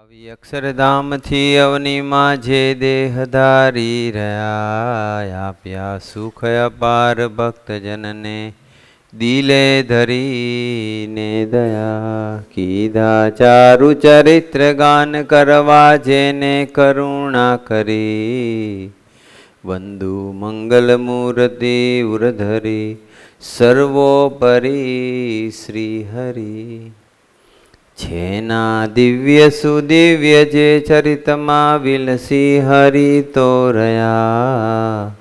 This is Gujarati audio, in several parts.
આવી અક્ષરધામથી અવનીમાં જે દેહ ધારી રહ્યા, આપ્યા સુખ અપાર ભક્તજનને દિલે ધરીને દયા. કીધા ચારુ ચરિત્ર ગાન કરવા જેને કરુણા કરી, વંદુ મંગલ મૂર્તિ ઉરધરી સર્વોપરી શ્રી હરિ. છેના દિવ્ય સુદિવ્ય જે ચરિતમાં વિલસી હરિ તો રહ્યા,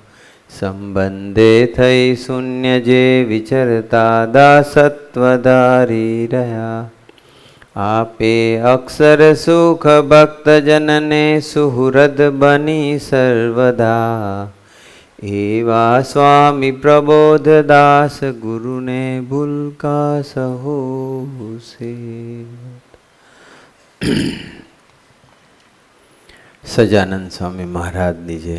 સંબંધે થઈ શૂન્ય જે વિચરતા દાસત્વ ધારી રહ્યા. આપે અક્ષર સુખ ભક્તજનને સુહૃદ બની સર્વદા, એવા સ્વામી પ્રબોધદાસ ગુરુને ભૂલકા સહો સે. સજાનંદ સ્વામી મહારાજની જય.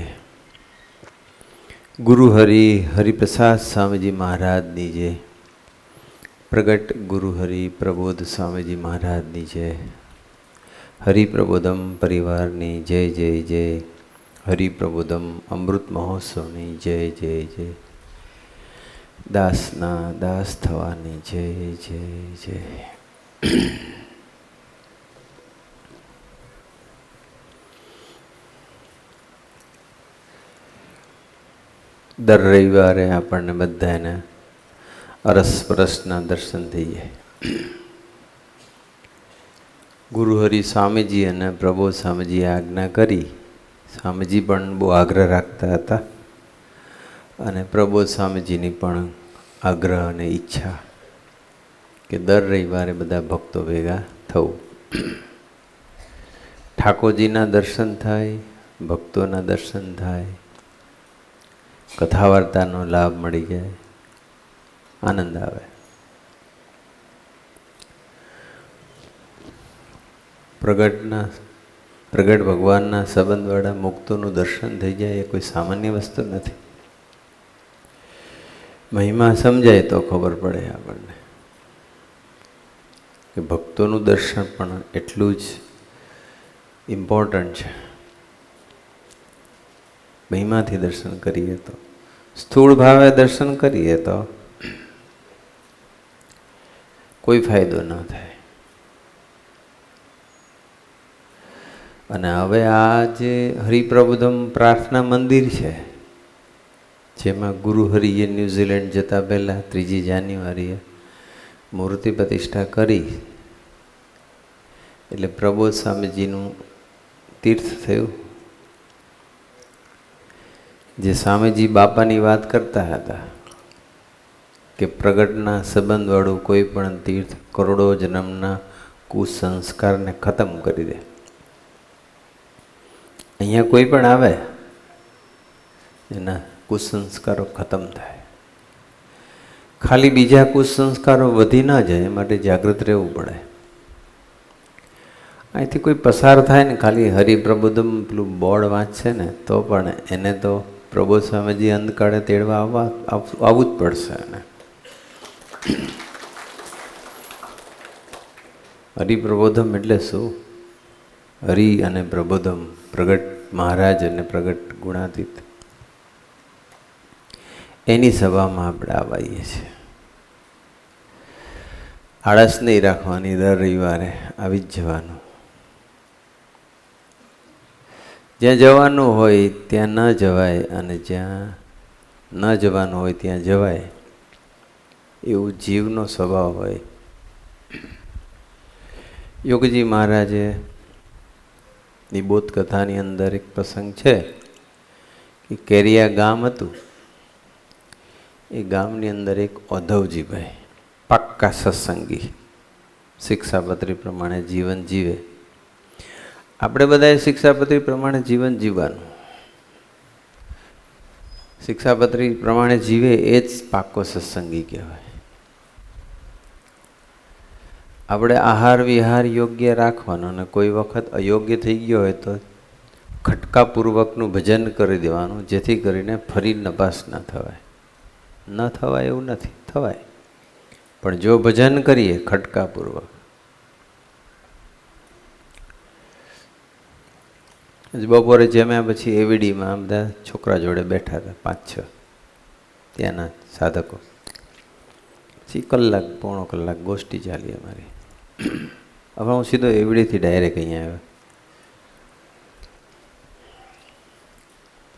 ગુરુ હરિપ્રસાદ સ્વામીજી મહારાજની જય. પ્રગટ ગુરુ હરિ પ્રબોધ સ્વામીજી મહારાજની જય. હરિપ્રબોધમ પરિવારની જય જય જય. હરિપ્રબોધમ અમૃત મહોત્સવની જય જય જય. દાસના દાસ થવાની જય જય જય. દર રવિવારે આપણને બધાને અરસપરસના દર્શન થઈ જાય. ગુરુહરિ સ્વામીજી અને પ્રબોધ સ્વામીજીએ આજ્ઞા કરી. સ્વામીજી પણ બહુ આગ્રહ રાખતા હતા અને પ્રબોધ સ્વામીજીની પણ આગ્રહ અને ઈચ્છા કે દર રવિવારે બધા ભક્તો ભેગા થવું. ઠાકોરજીના દર્શન થાય, ભક્તોના દર્શન થાય, કથા વાર્તાનો લાભ મળી જાય, આનંદ આવે. પ્રગટ ભગવાનના સંબંધવાળા મુક્તોનું દર્શન થઈ જાય એ કોઈ સામાન્ય વસ્તુ નથી. મહિમા સમજાય તો ખબર પડે આપણને કે ભક્તોનું દર્શન પણ એટલું જ ઇમ્પોર્ટન્ટ છે. મહિમાથી દર્શન કરીએ તો, સ્થૂળ ભાવે દર્શન કરીએ તો કોઈ ફાયદો ન થાય. અને હવે આ જે હરિપ્રબોધમ પ્રાર્થના મંદિર છે, જેમાં ગુરુ હરિએ ન્યૂઝીલેન્ડ જતા પહેલાં 3 જાન્યુઆરીએ મૂર્તિ પ્રતિષ્ઠા કરી, એટલે પ્રબોધ સ્વામીજીનું તીર્થ થયું. જે સ્વામીજી બાપાની વાત કરતા હતા કે પ્રગટના સંબંધવાળું કોઈ પણ તીર્થ કરોડો જન્મના કુસંસ્કારને ખતમ કરી દે. અહીંયા કોઈ પણ આવે એના કુસંસ્કારો ખતમ થાય. ખાલી બીજા કુસંસ્કારો વધી ના જાય એ માટે જાગૃત રહેવું પડે. અહીંથી કોઈ પસાર થાય ને ખાલી હરિપ્રબોધમ પેલું બોર્ડ વાંચશે ને તો પણ એને તો પ્રબોધ સ્વામીજી અંધકાળે તેડવા આવવું જ પડશે. એને હરિપ્રબોધમ એટલે શું? હરિ અને પ્રબોધમ, પ્રગટ મહારાજ અને પ્રગટ ગુણાતીત, એની સભામાં આપણે આવીએ છીએ. આળસ નહીં રાખવાની, દર રવિવારે આવી જ જવાનું. જ્યાં જવાનું હોય ત્યાં ન જવાય અને જ્યાં ન જવાનું હોય ત્યાં જવાય, એવું જીવનો સ્વભાવ હોય. યોગજી મહારાજે નિબોધ કથાની અંદર એક પ્રસંગ છે કે કેરિયા ગામ હતું. એ ગામની અંદર એક ઓધવજીભાઈ પાક્કા સત્સંગી, શિક્ષાપત્રી પ્રમાણે જીવન જીવે. આપણે બધાએ શિક્ષાપત્રી પ્રમાણે જીવન જીવવાનું. શિક્ષાપત્રી પ્રમાણે જીવે એ જ પાક્કો સત્સંગી કહેવાય. આપણે આહાર વિહાર યોગ્ય રાખવાનો અને કોઈ વખત અયોગ્ય થઈ ગયો હોય તો ખટકાપૂર્વકનું ભજન કરી દેવાનું, જેથી કરીને ફરી નપાસ ન થવાય. ન થવાય એવું નથી, થવાય, પણ જો ભજન કરીએ ખટકાપૂર્વક બપોરે જમ્યા પછી એવીડીમાં બધા છોકરા જોડે બેઠા હતા, 5-6 ત્યાંના સાધકો. પછી કલાક પોણો કલાક ગોષ્ઠી ચાલી અમારી. હવે હું સીધો એવડીથી ડાયરેક્ટ અહીંયા આવ્યો.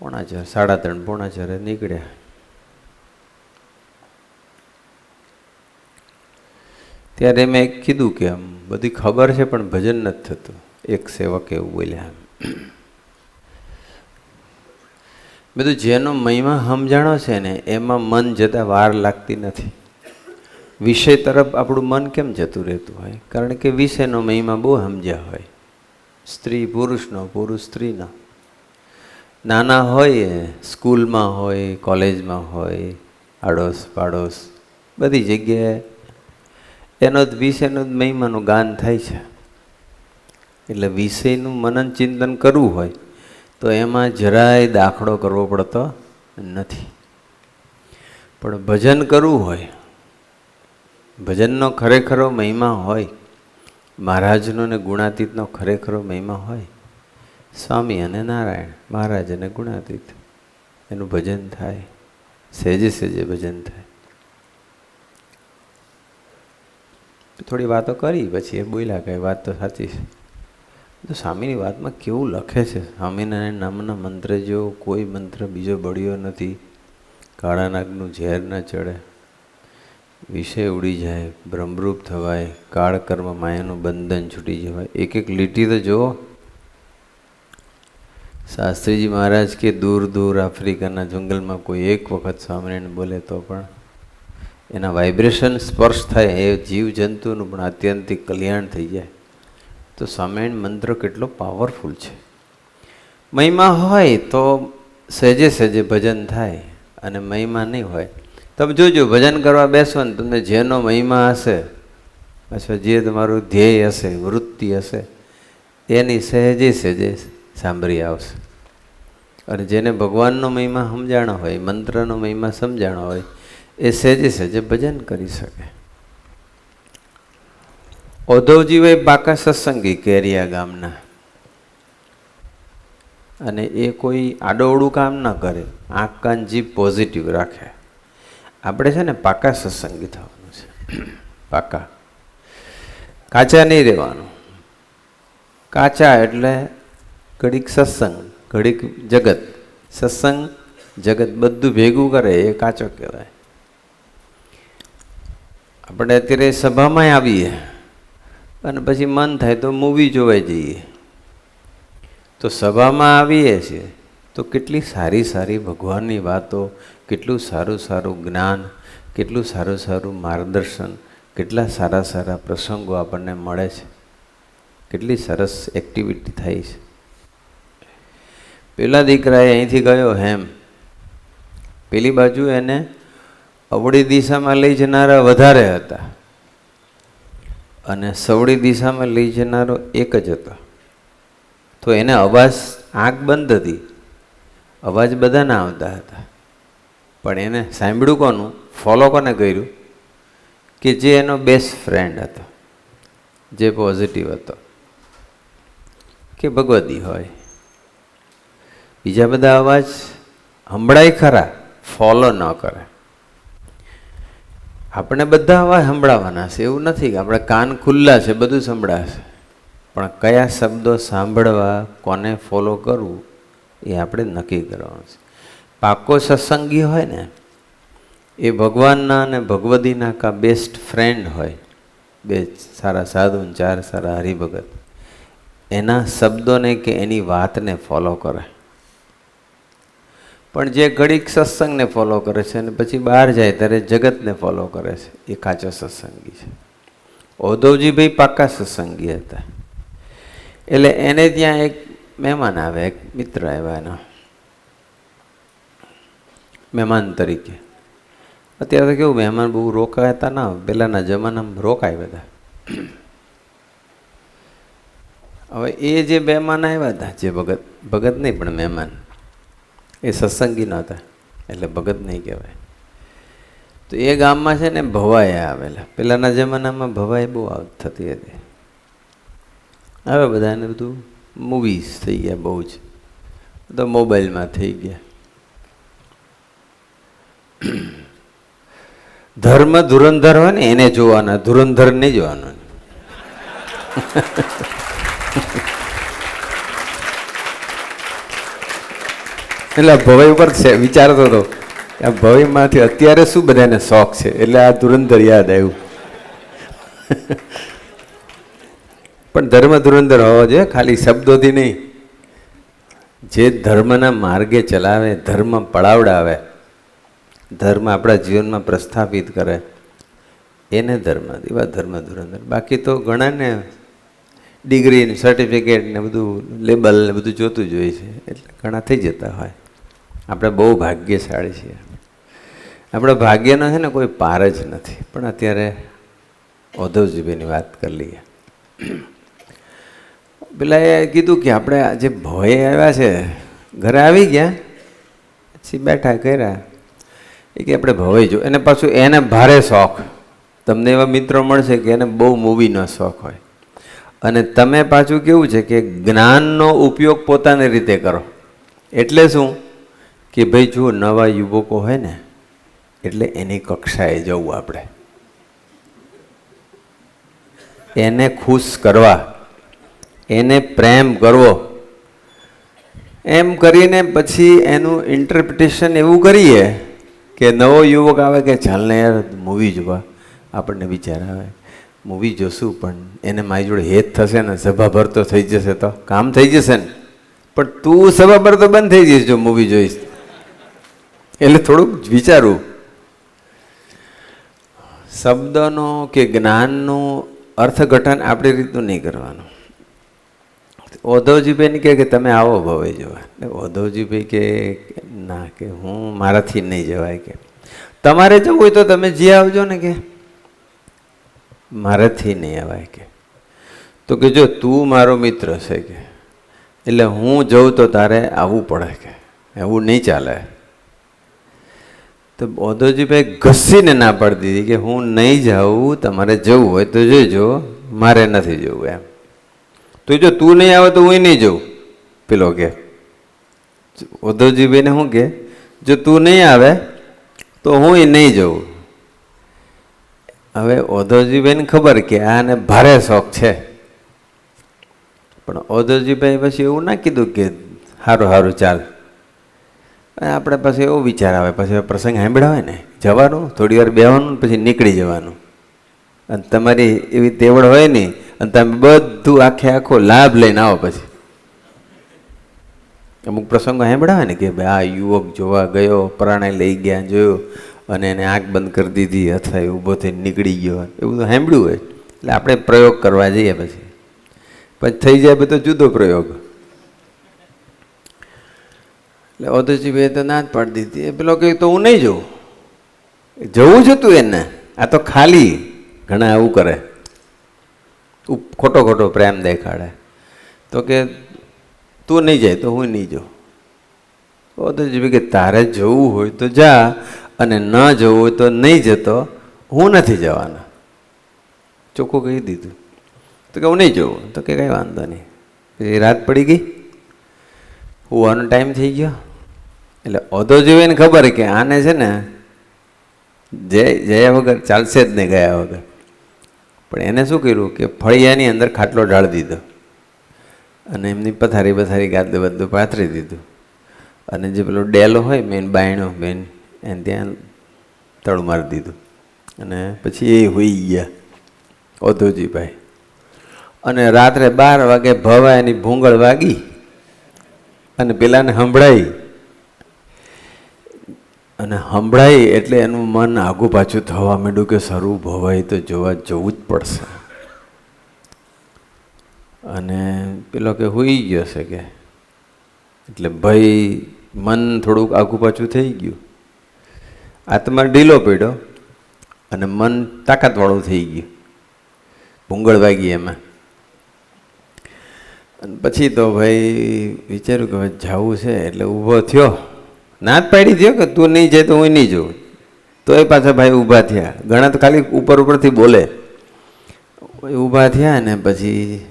3:45, 3:30, 3:45 નીકળ્યા. ત્યારે મેં કીધું કે આમ બધી ખબર છે પણ ભજન નથી થતું. એક સેવક એવું બોલ્યા, બધું જેનો મહિમા સમજાણો છે ને એમાં મન જતાં વાર લાગતી નથી. વિષય તરફ આપણું મન કેમ જતું રહેતું હોય? કારણ કે વિષયનો મહિમા બહુ સમજ્યા હોય. સ્ત્રી પુરુષનો, પુરુષ સ્ત્રીનો. નાના હોય, સ્કૂલમાં હોય, કોલેજમાં હોય, આડોશ પાડોશ બધી જગ્યાએ એનો જ વિષયનો જ મહિમાનું ગાન થાય છે. એટલે વિષયનું મનન ચિંતન કરવું હોય તો એમાં જરાય દાખલો કરવો પડતો નથી. પણ ભજન કરવું હોય, ભજનનો ખરેખરો મહિમા હોય, મહારાજનો ને ગુણાતીતનો ખરેખરો મહિમા હોય, સ્વામી અને નારાયણ, મહારાજ અને ગુણાતીત, એનું ભજન થાય, સહેજે સહેજે ભજન થાય. થોડી વાતો કરી પછી એ બોલ્યા કે વાત તો સાચી છે. તો સ્વામીની વાતમાં કેવું લખે છે, સ્વામિનારાયણ નામના મંત્ર જેવો કોઈ મંત્ર બીજો બળ્યો નથી. કાળા નાગનું ઝેર ન ચડે, વિષય ઉડી જાય, બ્રહ્મરૂપ થવાય, કાળ કર્મ માયાનું બંધન છૂટી જવાય. એક એક લીટી તો જુઓ. શાસ્ત્રીજી મહારાજ કે દૂર દૂર આફ્રિકાના જંગલમાં કોઈ એક વખત સ્વામિનારાયણ બોલે તો પણ એના વાઇબ્રેશન સ્પર્શ થાય, એ જીવ જંતુનું પણ આત્યંતિક કલ્યાણ થઈ જાય. તો સ્વામિનારાયણ મંત્ર કેટલો પાવરફુલ છે. મહિમા હોય તો સહેજે સહેજે ભજન થાય, અને મહિમા નહીં હોય તમે જોજો ભજન કરવા બેસો ને તમને જેનો મહિમા હશે અથવા જે તમારું ધ્યેય હશે, વૃત્તિ હશે, એની સહેજે સહેજે સાંભળી આવશે. અને જેને ભગવાનનો મહિમા સમજાણો હોય, મંત્રનો મહિમા સમજાણો હોય, એ સહેજે સહેજે ભજન કરી શકે. ઉદ્ધવજીભાઈ પાકા સત્સંગી કેરિયા ગામના, અને એ કોઈ આડોઅવળું કામ ના કરે, આંખ કાન જીભ પોઝિટિવ રાખે. આપણે છે ને પાકા સત્સંગી થવાનું છે. પાકા, કાચા નહીં રહેવાનું. કાચા એટલે ઘડીક સત્સંગ, ઘડીક જગત. સત્સંગ જગત બધું ભેગું કરે એ કાચો કહેવાય. આપણે અત્યારે સભામાં આવીએ અને પછી મન થાય તો મૂવી જોવા જઈએ. તો સભામાં આવીએ છીએ તો કેટલી સારી સારી ભગવાનની વાતો, કેટલું સારું સારું જ્ઞાન, કેટલું સારું સારું માર્ગદર્શન, કેટલા સારા સારા પ્રસંગો આપણને મળે છે, કેટલી સરસ એક્ટિવિટી થાય છે. પેલા દીકરાએ અહીંથી ગયો હેમ, પેલી બાજુ એને અવળી દિશામાં લઈ જનારા વધારે હતા અને સવળી દિશામાં લઈ જનારો એક જ હતો. તો એને અવાજ, આંખ બંધ હતી, અવાજ બધાના આવતા હતા, પણ એને સાંભળ્યું કોનું, ફોલો કોને કર્યું? કે જે એનો બેસ્ટ ફ્રેન્ડ હતો, જે પોઝિટિવ હતો, કે ભગવદી હોય. બીજા બધા અવાજ સંભળાય ખરા, ફોલો ન કરે. આપણે બધા અવાજ સંભળાવાના છે, એવું નથી કે આપણે કાન ખુલ્લા છે બધું સંભળાશે, પણ કયા શબ્દો સાંભળવા, કોને ફોલો કરવું, એ આપણે નક્કી કરવાનું છે. પાકો સત્સંગી હોય ને એ ભગવાનના અને ભગવદીના કા બેસ્ટ ફ્રેન્ડ હોય, બે સારા સાધુ, 4 સારા હરિભગત, એના શબ્દોને કે એની વાતને ફોલો કરે. પણ જે ઘડીક સત્સંગને ફોલો કરે છે અને પછી બહાર જાય ત્યારે જગતને ફોલો કરે છે, એ કાચો સત્સંગી છે. ઉદ્ધવજીભાઈ પાકા સત્સંગી હતા. એટલે એને ત્યાં એક મહેમાન આવે, એક મિત્ર આવ્યા એનો મહેમાન તરીકે. અત્યારે તો કેવું મહેમાન બહુ રોકાતા ના, પહેલાંના જમાનામાં રોકાય બધા. હવે એ જે મહેમાન આવ્યા હતા, જે ભગત, ભગત નહીં પણ મહેમાન, એ સત્સંગી નહોતા એટલે ભગત નહીં કહેવાય. તો એ ગામમાં છે ને ભવાઈ આવેલા. પહેલાંના જમાનામાં ભવાઈ બહુ થતી હતી. હવે બધાને બધું મૂવીઝ થઈ ગયા બહુ જ, તો મોબાઈલમાં થઈ ગયા. ધર્મ ધુરંધર હોય ને એને જોવાના, ધુરંધર નહીં જોવાનું. એટલે ભવાઈ ઉપર વિચારતો હતો આ ભવાઈમાંથી અત્યારે શું બધાને શોખ છે, એટલે આ ધુરંધર યાદ આવ્યું. પણ ધર્મ ધુરંધર હોવો જોઈએ, ખાલી શબ્દોથી નહીં. જે ધર્મના માર્ગે ચલાવે, ધર્મ પડાવડાવે, ધર્મ આપણા જીવનમાં પ્રસ્થાપિત કરે, એને ધર્મ, એવા ધર્મ ધુરંધર. બાકી તો ઘણાને ડિગ્રી ને સર્ટિફિકેટ ને બધું લેબલ ને બધું જોતું જ હોય છે, એટલે ઘણા થઈ જતા હોય. આપણે બહુ ભાગ્યશાળી છીએ. આપણા ભાગ્યનો છે ને કોઈ પાર જ નથી. પણ અત્યારે ઉદ્ધવજીભાઈની વાત કરી લઈએ. પેલા એ કીધું કે આપણે આજે ભોય આવ્યા છે, ઘરે આવી ગયા, પછી બેઠા કર્યા એ કે આપણે ભવાઈ જો. એને પાછું એને ભારે શોખ. તમને એવા મિત્રો મળશે કે એને બહુ મૂવીનો શોખ હોય, અને તમે પાછું કેવું છે કે જ્ઞાનનો ઉપયોગ પોતાની રીતે કરો. એટલે શું કે ભાઈ જુઓ, નવા યુવકો હોય ને એટલે એની કક્ષાએ જવું, આપણે એને ખુશ કરવા, એને પ્રેમ કરવો. એમ કરીને પછી એનું ઇન્ટરપ્રિટેશન એવું કરીએ કે નવો યુવક આવે કે ચાલને યાર મૂવી જોવા, આપણને વિચાર આવે મૂવી જોશું, પણ એને મારી જોડે હેત થશે ને, સભાભર તો થઈ જશે, તો કામ થઈ જશે ને. પણ તું સભાભર તો બંધ થઈ જઈશ જો મૂવી જોઈશ. એટલે થોડુંક વિચારવું. શબ્દનો કે જ્ઞાનનું અર્થઘટન આપણી રીતનું નહીં કરવાનું. ઉદ્ધવજીભાઈને કે તમે આવો ભવાઈ જોવા. ઉદ્ધવજીભાઈ કે ના, કે હું મારાથી નહીં જવાય. કે તમારે જવું હોય તો તમે જી આવજો ને, કે મારાથી નહીં અવાય. કે તો કે જો તું મારો મિત્ર છે, કે એટલે હું જઉં તો તારે આવવું પડે, કે એવું નહીં ચાલે. તો ઉદ્ધવજીભાઈ ઘસીને ના પાડી દીધી કે હું નહીં જાઉં, તમારે જવું હોય તો જોજો, મારે નથી જવું. એમ તો જો તું નહીં આવે તો હું નહીં જઉં. પેલો કે ઉદ્ધવજીભાઈને શું કે, જો તું નહીં આવે તો હું નહીં જઉં. હવે ઉદ્ધવજીભાઈને ખબર કે આને ભારે શોખ છે, પણ ઉદ્ધવજીભાઈ પછી એવું ના કીધું કે સારું સારું ચાલ. આપણે પછી એવો વિચાર આવે, પછી પ્રસંગ સાંભળ્યા હોય ને, જવાનું થોડી વાર બેસવાનું, પછી નીકળી જવાનું. અને તમારી એવી તેવડ હોય નહીં, અને તમે બધું આખો લાભ લઈને આવો. પછી અમુક પ્રસંગો સાંભળ્યા હોય ને કે ભાઈ આ યુવક જોવા ગયો, પરાણે લઈ ગયા, જોયો, અને એને આંખ બંધ કરી દીધી, અથવા એ ઊભો થઈને નીકળી ગયો, એવું તો સાંભળ્યું હોય. એટલે આપણે પ્રયોગ કરવા જઈએ, પછી થઈ જાય બધો જુદો પ્રયોગ. એટલે ઉદ્ધવજીભાઈએ તો ના જ પાડી દીધી. પેલો કે તો હું નહીં જઉં. જવું જ હતું એને, આ તો ખાલી ઘણા આવું કરે, ખોટો ખોટો પ્રેમ દેખાડે. તો કે તું નહીં જાય તો હું નહીં જાઉં. ઉદ્ધવજીભાઈ કે તારે જવું હોય તો જા, અને ન જવું હોય તો નહીં જતો, હું નથી જવાના. ચોખ્ખું કહી દીધું. તો કે હું નહીં જવું. તો કે કંઈ વાંધો નહીં. પછી રાત પડી ગઈ, હોવાનો ટાઈમ થઈ ગયો. એટલે ઉદ્ધવજીભાઈને ખબર કે આને છે ને જયા વગર ચાલશે જ નહીં, ગયા વગર. પણ એને શું કર્યું કે ફળિયાની અંદર ખાટલો ઢાળી દીધો, અને એમની પથારી બથારી ગાદલું બધું પાથરી દીધું, અને જે પેલો ડેલો હોય મેન બાયણો મેન, એને ત્યાં તળું મારી દીધું. અને પછી એ હોઈ ગયા ઉદ્ધવજીભાઈ. અને રાત્રે 12 વાગે ભવાઈની ભૂંગળ વાગી, અને પેલાને સંભળાઈ. અને સંભળાઈ એટલે એનું મન આગું પાછું થવા માંડ્યું કે સરું ભવાઈ તો જોવા જવું જ પડશે. અને પેલો કે હોઈ ગયો છે, કે એટલે ભાઈ મન થોડુંક આગું પાછું થઈ ગયું. આત્મા ઢીલો પડ્યો અને મન તાકાતવાળું થઈ ગયું. ભૂંગળ વાગી એમાં. અને પછી તો ભાઈ વિચાર્યું કે હવે જવું છે, એટલે ઊભો થયો. ના જ પાડી થયો કે તું નહીં જાય તો હું નહીં જઉં. તો એ પાછા ભાઈ ઊભા થયા. ઘણા તો ખાલી ઉપર ઉપરથી બોલે. ઊભા થયા ને પછી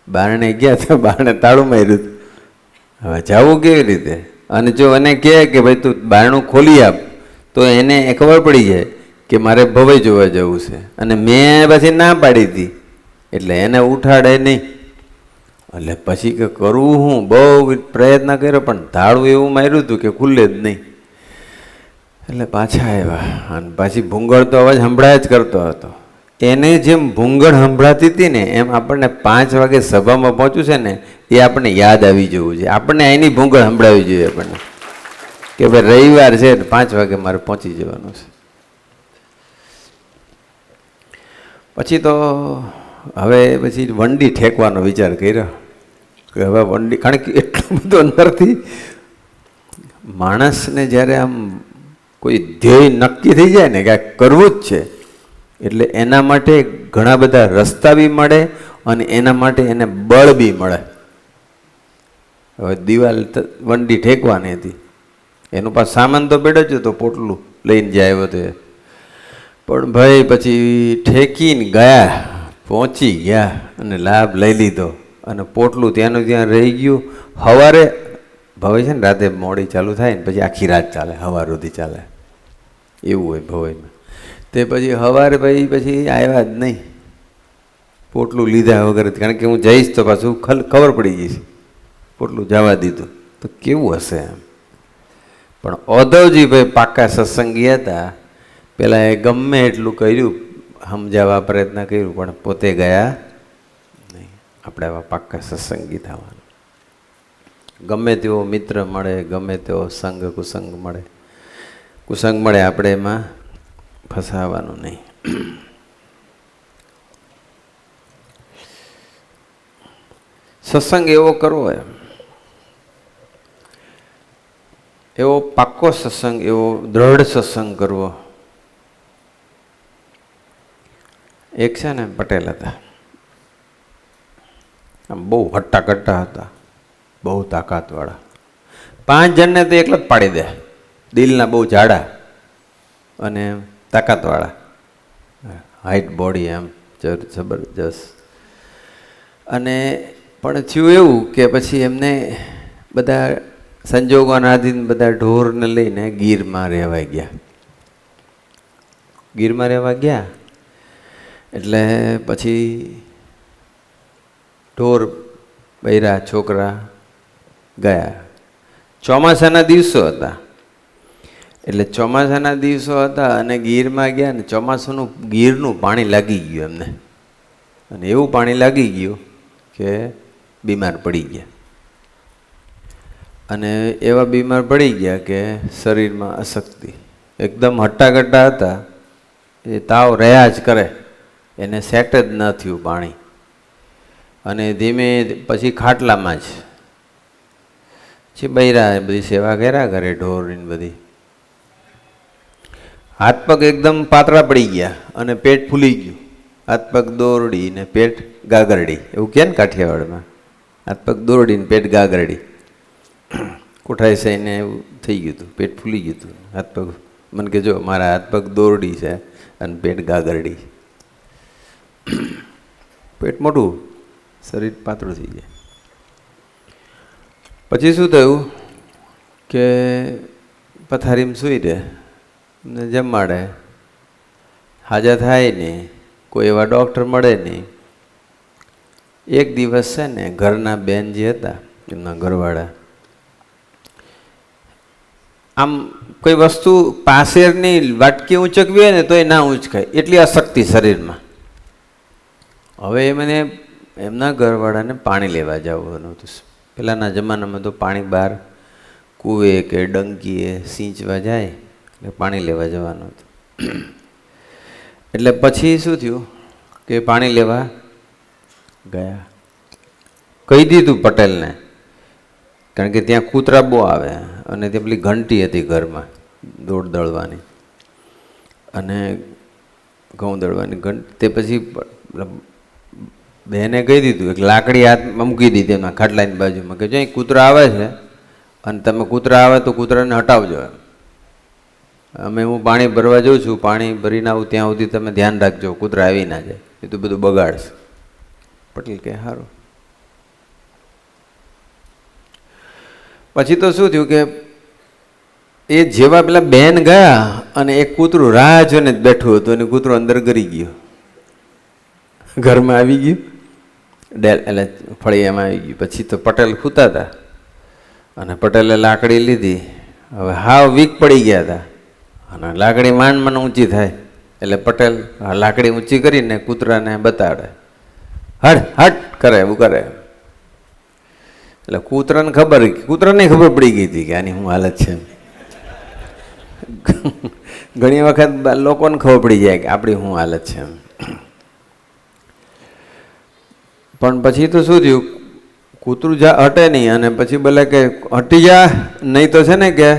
બારણે ગયા તો બારણે તાળું માર્યું. હવે જવું કેવી રીતે? અને જો એને કહે કે ભાઈ તું બારણું ખોલી આપ, તો એને ખબર પડી જાય કે મારે ભવાઈ જોવા જવું છે, અને મેં પછી ના પાડી હતી એટલે એને ઉઠાડે નહીં. એટલે પછી કે કરવું હું, બહુ પ્રયત્ન કર્યો પણ તાળું એવું માર્યું હતું કે ખુલ્લે જ નહીં. એટલે પાછા આવ્યા અને પાછી ભૂંગળ તો અવાજ સંભળાય જ કરતો હતો. એને જેમ ભૂંગળ સંભળાતી હતી ને એમ આપણને 5 વાગે સભામાં પહોંચ્યું છે ને એ આપણને યાદ આવી જવું છે. આપણને એની ભૂંગળ સંભળાવી જોઈએ આપણને કે ભાઈ રવિવાર છે 5 વાગે મારે પહોંચી જવાનું છે. પછી તો હવે પછી વંડી ઠેકવાનો વિચાર કર્યો કે હવે વંડી, કારણ કે એટલું બધું અંદરથી માણસને જ્યારે આમ કોઈ ધ્યેય નક્કી થઈ જાય ને કે આ કરવું જ છે એટલે એના માટે ઘણા બધા રસ્તા બી મળે અને એના માટે એને બળ બી મળે. હવે દિવાલ વંડી ઠેકવાની હતી, એનું પાસ સામાન તો બેડો જ હતો, પોટલું લઈને જાય આવ્યો તો. પણ ભાઈ પછી ઠેકીને ગયા, પહોંચી ગયા અને લાભ લઈ લીધો અને પોટલું ત્યાંનું ત્યાં રહી ગયું. સવારે ભવાઈ છે ને રાતે મોડી ચાલુ થાય ને પછી આખી રાત ચાલે, સવાર સુધી ચાલે એવું હોય ભવાઈમાં. તે પછી સવારે ભાઈ પછી આવ્યા જ નહીં પોટલું લીધા વગર, કારણ કે હું જઈશ તો પાછું ખબર પડી જઈશ. પોટલું જવા દીધું તો કેવું હશે એમ. પણ ઓધવજીભાઈ પાકા સત્સંગી હતા. પેલા એ ગમે એટલું કર્યું, સમજાવવા પ્રયત્ન કર્યું પણ પોતે ગયા નહીં. આપણે આવા પાકા સત્સંગી થવાનું. ગમે તેવો મિત્ર મળે, ગમે તેવો સંગ કુસંગ મળે, આપણે એમાં ફસાવાનું નહીં. સત્સંગ એવો કરવો એમ, એવો પાક્કો સત્સંગ, એવો દ્રઢ સત્સંગ કરવો. એક છે ને પટેલ હતા, આમ બહુ હટ્ટા-કટ્ટા હતા, બહુ તાકાતવાળા. 5 જણને તો એકલા જ પાડી દે, દિલના બહુ જાડા અને તાકાતવાળા, હાઈટ બોડી એમ જબરજસ્ત. અને પણ થયું એવું કે પછી એમને બધા સંજોગોના આધીન બધા ઢોરને લઈને ગીરમાં રહેવા ગયા. એટલે પછી ઢોર બૈરા છોકરા ગયા. ચોમાસાના દિવસો હતા અને ગીરમાં ગયા ને ચોમાસાનું ગીરનું પાણી લાગી ગયું એમને, અને એવું પાણી લાગી ગયું કે બીમાર પડી ગયા. અને એવા બીમાર પડી ગયા કે શરીરમાં અશક્તિ, એકદમ હટ્ટા-કટ્ટા હતા, એ તાવ રહ્યા જ કરે, એને સેટ જ ન થયું પાણી. અને ધીમે પછી ખાટલામાં જ પછી બૈરા બધી સેવા કર્યા કરે ઢોરની બધી. હાથ પગ એકદમ પાતળા પડી ગયા અને પેટ ફૂલી ગયું. હાથ પગ દોરડી ને પેટ ગાગરડી, એવું કહે ને કાઠિયાવાડમાં, હાથ પગ દોરડી ને પેટ ગાગરડી. કોઠાઈ સાઈને એવું થઈ ગયું હતું, પેટ ફૂલી ગયું હતું. હાથ પગ મને કે જો મારા હાથ પગ દોરડી છે અને પેટ ગાગરડી. પેટ મોટું, શરીર પાતળું થઈ જાય. પછી શું થયું કે પથારીમાં સૂઈ રહે ને જમાડે, હાજર થાય નહીં, કોઈ એવા ડૉક્ટર મળે નહીં. એક દિવસ છે ને ઘરના બેન જે હતા એમના ઘરવાળા, આમ કોઈ વસ્તુ પાસેરની વાટકી ઊંચકવી હોય ને તો એ ના ઊંચકાય, એટલી અશક્તિ શરીરમાં. હવે મને એમના ઘરવાળાને પાણી લેવા જવાનું હતું. પહેલાંના જમાનામાં તો પાણી બહાર કૂવે કે ડંકીએ સિંચવા જાય એટલે પાણી લેવા જવાનું હતું. એટલે પછી શું થયું કે પાણી લેવા ગયા. કહી દીધું પટેલને, કારણ કે ત્યાં કૂતરા બહુ આવે અને તે પેલી ઘંટી હતી ઘરમાં દોડ દળવાની અને ઘઉં દળવાની ઘંટી. તે પછી બહેને કહી દીધું, એક લાકડી હાથમાં મૂકી દીધી એમના ખાટલાની બાજુમાં કે જો અહીં કૂતરા આવે છે અને તમે કૂતરા આવે તો કૂતરાને હટાવજો. હું પાણી ભરવા જાઉં છું, પાણી ભરીને આવું ત્યાં સુધી તમે ધ્યાન રાખજો, કૂતરા આવી ના જાય, એ તો બધું બગાડશે. પટેલ કે સારું. પછી તો શું થયું કે એ જેવા પેલા બેન ગયા અને એક કૂતરું રાહ જોઈને જ બેઠું હતું અને કૂતરું અંદર ગરી ગયું, ઘરમાં આવી ગયું, એટલે ફળિયામાં આવી ગયું. પછી તો પટેલ સૂતા હતા અને પટેલે લાકડી લીધી. હવે હાવ વીક પડી ગયા હતા અને લાકડી માંડ મને ઊંચી થાય એટલે પટેલ લાકડી ઊંચી કરીને કૂતરાને બતાડે, હટ હટ કરે એવું કરે. એટલે કૂતરાને ખબર પડી ગઈ હતી કે આની શું હાલત છે. ઘણી વખત લોકોને ખબર પડી જાય કે આપણી શું હાલત છે. પણ પછી તો શું થયું, કૂતરું હટે નહીં અને પછી બોલે કે હટી જા નહીં તો છે ને કે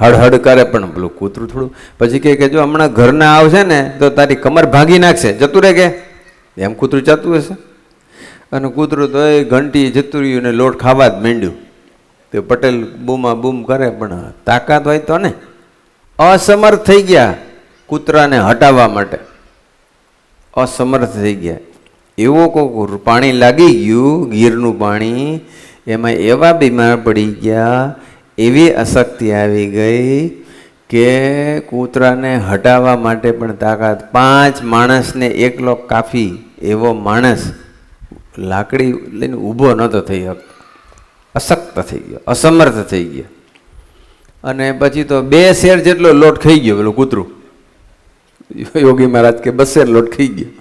હડહડ કરે. પણ પેલું કૂતરું થોડું પછી કે જો હમણાં ઘરના આવશે ને તો તારી કમર ભાંગી નાખશે, જતું રહે કે એમ કૂતરું જતું હશે. અને કૂતરું તો એ ઘંટી જતું રહ્યું ને લોટ ખાવા જ માંડ્યું. તો પટેલ બૂમા બૂમ કરે પણ તાકાત હોય તો ને, અસમર્થ થઈ ગયા કૂતરાને હટાવવા માટે, અસમર્થ થઈ ગયા. એવો કોઈ પાણી લાગી ગયું, ગીરનું પાણી, એમાં એવા બીમાર પડી ગયા, એવી અશક્તિ આવી ગઈ કે કૂતરાને હટાવવા માટે પણ તાકાત, 5 માણસને એકલો કાફી એવો માણસ લાકડી લઈને ઊભો નહોતો થઈ શકતો, અશક્ત થઈ ગયો, અસમર્થ થઈ ગયો. અને પછી તો 2 શેર જેટલો લોટ ખાઈ ગયો પેલું કૂતરું. યોગી મહારાજ કે 2 શેર લોટ ખાઈ ગયો.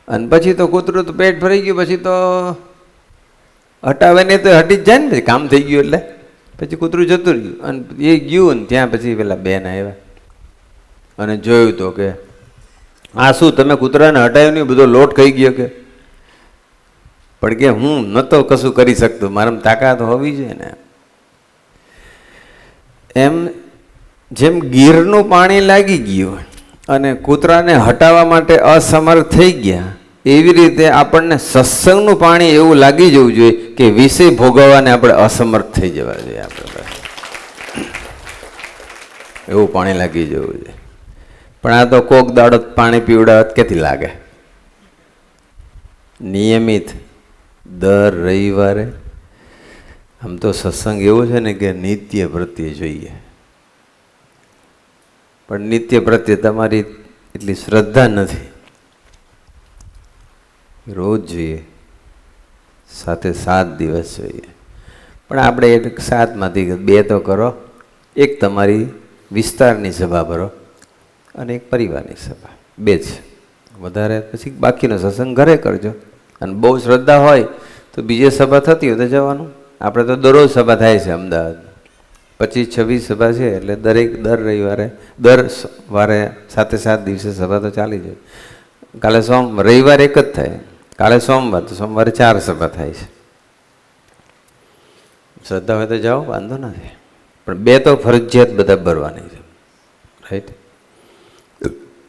અને પછી તો કૂતરું તો પેટ ભરાઈ ગયું. પછી તો હટાવે નહીં તો હટી જ જાય ને, પછી કામ થઈ ગયું એટલે પછી કૂતરું જતું રહ્યું. અને એ ગયું ને ત્યાં પછી પેલા બેન આવ્યા અને જોયું તો કે આ શું તમે કૂતરાને હટાવ્યું નહીં, બધો લોટ ખાઈ ગયો કે. પણ કે હું નહોતો કશું કરી શકતો, મારામાં તાકાત હોવી જોઈએ ને. એમ જેમ ગીરનું પાણી લાગી ગયું અને કૂતરાને હટાવવા માટે અસમર્થ થઈ ગયા, એવી રીતે આપણને સત્સંગનું પાણી એવું લાગી જવું જોઈએ કે વિષય ભોગવવાને આપણે અસમર્થ થઈ જવા જોઈએ. આપણે એવું પાણી લાગી જવું જોઈએ. પણ આ તો કોક દાડો પાણી પીવડાવત ક્યાંથી લાગે. નિયમિત દર રવિવારે, આમ તો સત્સંગ એવો છે ને કે નિત્ય પ્રત્યે જોઈએ, પણ નિત્ય પ્રત્યે તમારી એટલી શ્રદ્ધા નથી. રોજ જોઈએ, સાથે 7 દિવસ જોઈએ. પણ આપણે 7માંથી 2 તો કરો, એક તમારી વિસ્તારની સભા ભરો અને એક પરિવારની સભા, 2 જ. વધારે પછી બાકીનો સત્સંગ ઘરે કરજો. અને બહુ શ્રદ્ધા હોય તો બીજે સભા થતી હોય તો જવાનું. આપણે તો દરરોજ સભા થાય છે અમદાવાદ, 25-26 સભા છે એટલે દર રવિવારે, દર વારે 7 દિવસે સભા તો ચાલી જાય. કાલે રવિવાર એક જ થાય, કાલે સોમવાર, તો સોમવારે 4 સભા થાય છે. શ્રદ્ધા હોય તો જાઓ, વાંધો નથી. પણ 2 તો ફરજિયાત બધા ભરવાની છે, રાઈટ.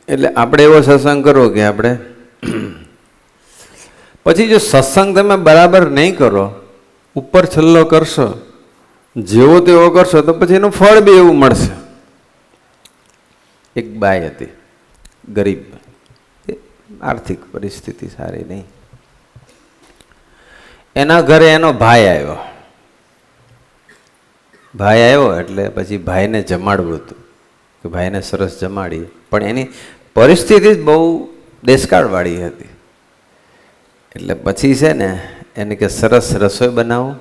એટલે આપણે એવો સત્સંગ કરો કે આપણે પછી જો સત્સંગ તમે બરાબર નહીં કરો, ઉપર છલ્લો કરશો, જેવો તેવો કરશો, તો પછી એનું ફળ બી એવું મળશે. એક બાઈ હતી, ગરીબ, આર્થિક પરિસ્થિતિ સારી નહીં. એના ઘરે એનો ભાઈ આવ્યો એટલે પછી ભાઈને જમાડવું હતું કે ભાઈને સરસ જમાડીએ. પણ એની પરિસ્થિતિ જ બહુ દેશકાળવાળી હતી. એટલે પછી છે ને એને કે સરસ રસોઈ બનાવું,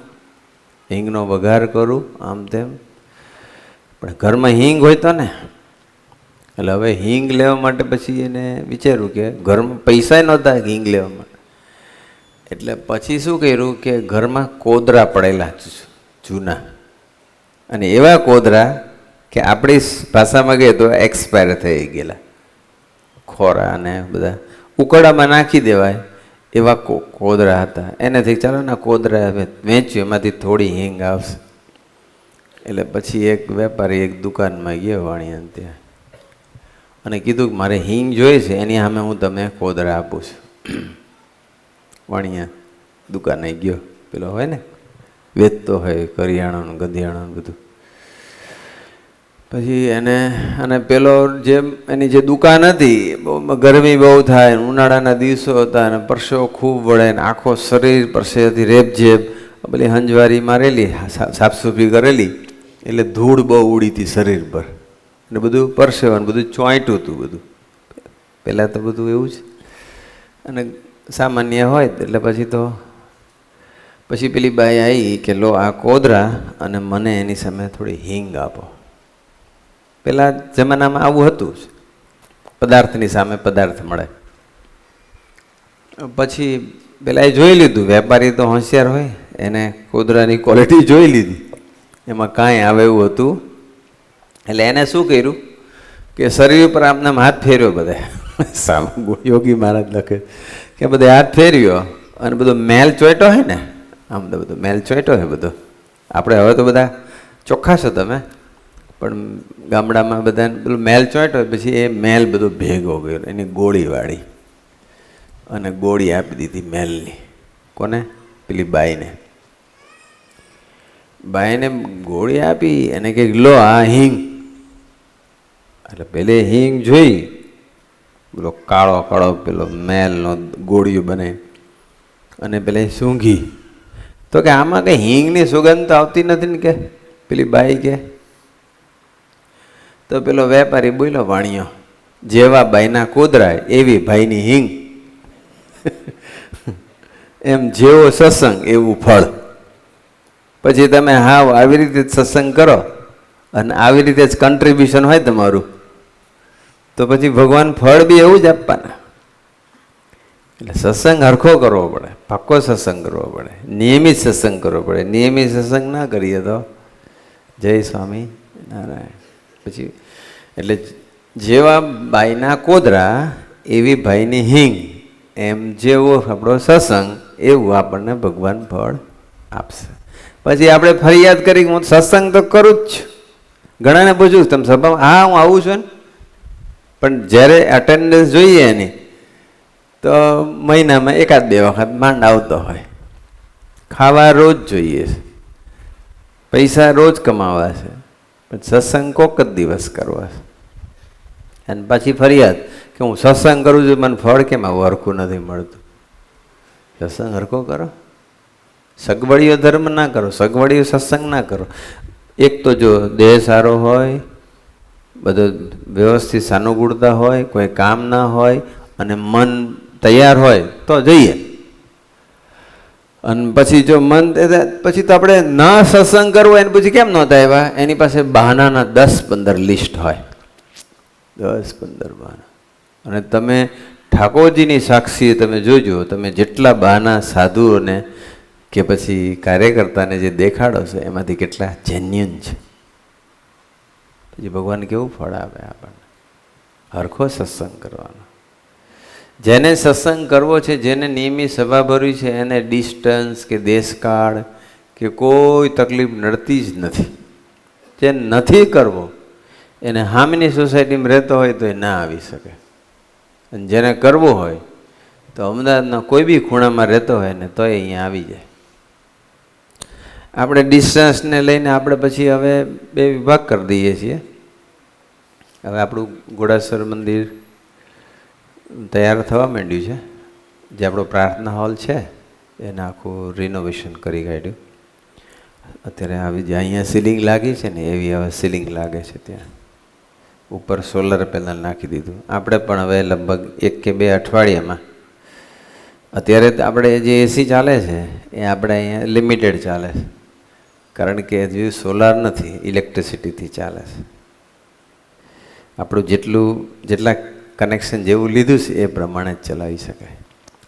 હિંગનો વઘાર કરું, આમ તેમ. પણ ઘરમાં હિંગ હોય તો ને, એટલે હવે હિંગ લેવા માટે પછી એને વિચાર્યું કે ઘરમાં પૈસા નહોતા હિંગ લેવા માટે. એટલે પછી શું કર્યું કે ઘરમાં કોદરા પડેલા જૂના, અને એવા કોદરા કે આપણી ભાષામાં કહીએ તો એક્સપાયર થઈ ગયેલા, ખોરા અને બધા ઉકળામાં નાખી દેવાય એવા કોદરા હતા. એનાથી ચાલો ને કોદરા હવે વેચ્યું, એમાંથી થોડી હિંગ આવશે. એટલે પછી એક વેપારી એક દુકાનમાં ગયો વાણિયા ત્યાં અને કીધું કે મારે હિંગ જોઈએ છે, એની સામે હું તમે કોદરા આપું છું. વાણિયા દુકાને ગયો, પેલો હોય ને વેચતો હોય કરિયાણાનું ગધિયાણાનું બધું. પછી એને અને પેલો જેમ એની જે દુકાન હતી, ગરમી બહુ થાય, ઉનાળાના દિવસો હતા અને પરસેવો ખૂબ વળે ને આખો શરીર પરસેવાથી રેબઝેબ પેલી હંજવારી મારેલી, સાફસૂફી કરેલી, એટલે ધૂળ બહુ ઉડી હતી શરીર પર, અને બધું પરસેવાનું બધું ચોંટ્યું હતું બધું. પહેલાં તો બધું એવું જ, અને સામાન્ય હોય એટલે પછી પેલી બાઈ આવી કે લો આ કોદરા અને મને એની સામે થોડી હિંગ આપો. પેલા જમાનામાં આવું હતું જ, પદાર્થની સામે પદાર્થ મળે. પછી પેલા એ જોઈ લીધું, વેપારી તો હોશિયાર હોય, એને કોદરાની ક્વોલિટી જોઈ લીધી, એમાં કાંઈ આવે એવું હતું. એટલે એને શું કર્યું કે શરીર ઉપર આમને હાથ ફેર્યો, બધા યોગી મહારાજ લખે કે બધે હાથ ફેર્યો અને બધો મેલ ચોંટ્યો હોય ને, આમ તો બધો મેલ ચોંટ્યો હોય બધો. આપણે હવે તો બધા ચોખ્ખા છો તમે, પણ ગામડામાં બધાને પેલું મેલ ચોંટ્યો પછી એ મેલ બધો ભેગો ગયો, એની ગોળી વાળી અને ગોળી આપી દીધી મેલની. કોને? પેલી બાઈને. બાઈને ગોળી આપી, એને કંઈક લો આ હિંગ. એટલે પેલે હિંગ જોઈ, પેલો કાળો કાળો પેલો મેલનો ગોળીઓ બને, અને પેલે સૂંઘી તો કે આમાં કંઈ હિંગની સુગંધ તો આવતી નથી ને, કે પેલી બાઈ કે. તો પેલો વેપારી બોલ્યો, વાણિયો, જેવા બાઈના કોદરા એવી ભાઈની હિંગ. એમ જેવો સત્સંગ એવું ફળ. પછી તમે હાવ આવી રીતે જ સત્સંગ કરો અને આવી રીતે જ કન્ટ્રીબ્યુશન હોય તમારું, તો પછી ભગવાન ફળ બી એવું જ આપવાના. એટલે સત્સંગ હરખો કરવો પડે, પાક્કો સત્સંગ કરવો પડે, નિયમિત સત્સંગ કરવો પડે. નિયમિત સત્સંગ ના કરીએ તો જય સ્વામી નારાયણ. પછી એટલે જેવા બાઈના કોદરા એવી ભાઈની હિંગ, એમ જેવો આપણો સત્સંગ એવું આપણને ભગવાન ફળ આપશે. પછી આપણે ફરિયાદ કરી, હું સત્સંગ તો કરું જ છું, ઘણાને પૂછું તમે સભામાં, હા હું આવું છું ને, પણ જ્યારે અટેન્ડન્સ જોઈએ એની તો મહિનામાં એકાદ બે વખત માંડ આવતો હોય. ખાવા રોજ જોઈએ છે, પૈસા રોજ કમાવા છે, પણ સત્સંગ કોક જ દિવસ કરવા છે. અને પછી ફરિયાદ કે હું સત્સંગ કરું છું, મને ફળ કેમ આવું હરખું નથી મળતું. સત્સંગ હરખો કરો, સગવડીઓ ધર્મ ના કરો, સગવડીઓ સત્સંગ ના કરો. એક તો જો દેહ સારો હોય, બધો વ્યવસ્થિત સાનુકૂળતા હોય, કોઈ કામ ના હોય અને મન તૈયાર હોય તો જઈએ. અને પછી જો મન, પછી તો આપણે ન સત્સંગ કરવો એને પછી કેમ નહોતા આવ્યા, એની પાસે બહાનાના 10-15 લિસ્ટ હોય, 10-15 બહાના. અને તમે ઠાકોરજીની સાક્ષીએ તમે જોજો, તમે જેટલા બહાના સાધુઓને કે પછી કાર્યકર્તાને જે દેખાડો છે એમાંથી કેટલા જેન્યુન છે. પછી ભગવાન કેવું ફળ આપે આપણને. હરખો સત્સંગ કરવાનો. જેને સત્સંગ કરવો છે, જેને નિયમિત સભા ભરવી છે, એને ડિસ્ટન્સ કે દેશકાળ કે કોઈ તકલીફ નડતી જ નથી. જે નથી કરવો એને હામીની સોસાયટીમાં રહેતો હોય તો એ ના આવી શકે, અને જેને કરવું હોય તો અમદાવાદના કોઈ બી ખૂણામાં રહેતો હોય ને તો અહીંયા આવી જાય. આપણે ડિસ્ટન્સને લઈને આપણે પછી હવે 2 વિભાગ કરી દઈએ છીએ. હવે આપણું ઘોડાસર મંદિર તૈયાર થવા માંડ્યું છે, જે આપણો પ્રાર્થના હોલ છે એને આખું રિનોવેશન કરી કાઢ્યું. અત્યારે આવી જે અહીંયા સીલિંગ લાગી છે ને એવી હવે સીલિંગ લાગે છે. ત્યાં ઉપર સોલર પેનલ નાખી દીધું. આપણે પણ હવે લગભગ 1 કે 2 અઠવાડિયામાં, અત્યારે આપણે જે એસી ચાલે છે એ આપણે અહીંયા લિમિટેડ ચાલે છે, કારણ કે હજુ સોલાર નથી, ઇલેક્ટ્રિસિટીથી ચાલે છે. આપણું જેટલા કનેક્શન જેવું લીધું છે એ પ્રમાણે જ ચલાવી શકાય.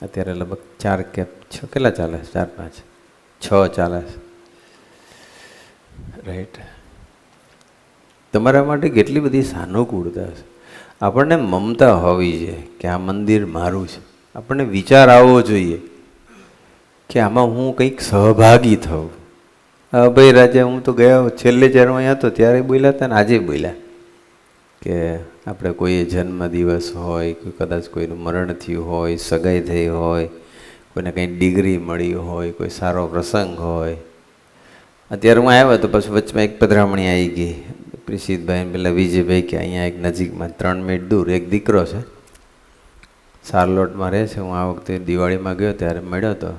અત્યારે લગભગ 4 કે 6 કેટલા ચાલે છે, 4-5 6 ચાલે છે, રાઈટ. તમારા માટે કેટલી બધી સાનુકૂળતા છે. આપણને મમતા હોવી જોઈએ કે આ મંદિર મારું છે. આપણને વિચાર આવવો જોઈએ કે આમાં હું કંઈક સહભાગી થઉં. ભાઈ રાજા, હું તો ગયા છેલ્લે જ્યારે અહીંયા હતો ત્યારે બોલ્યા હતા ને આજે બોલ્યા કે આપણે કોઈ જન્મદિવસ હોય, કોઈ કદાચ કોઈનું મરણ થયું હોય, સગાઈ થઈ હોય, કોઈને કંઈ ડિગ્રી મળી હોય, કોઈ સારો પ્રસંગ હોય. અત્યારે હું આવ્યો તો પછી વચમાં એક પધરામણી આવી ગઈ, પ્રિસિતભાઈ પેલા વિજયભાઈ કે અહીંયા એક નજીકમાં 3 મિનિટ દૂર એક દીકરો છે, સારલોટમાં રહે છે. હું આ વખતે દિવાળીમાં ગયો ત્યારે મળ્યો હતો.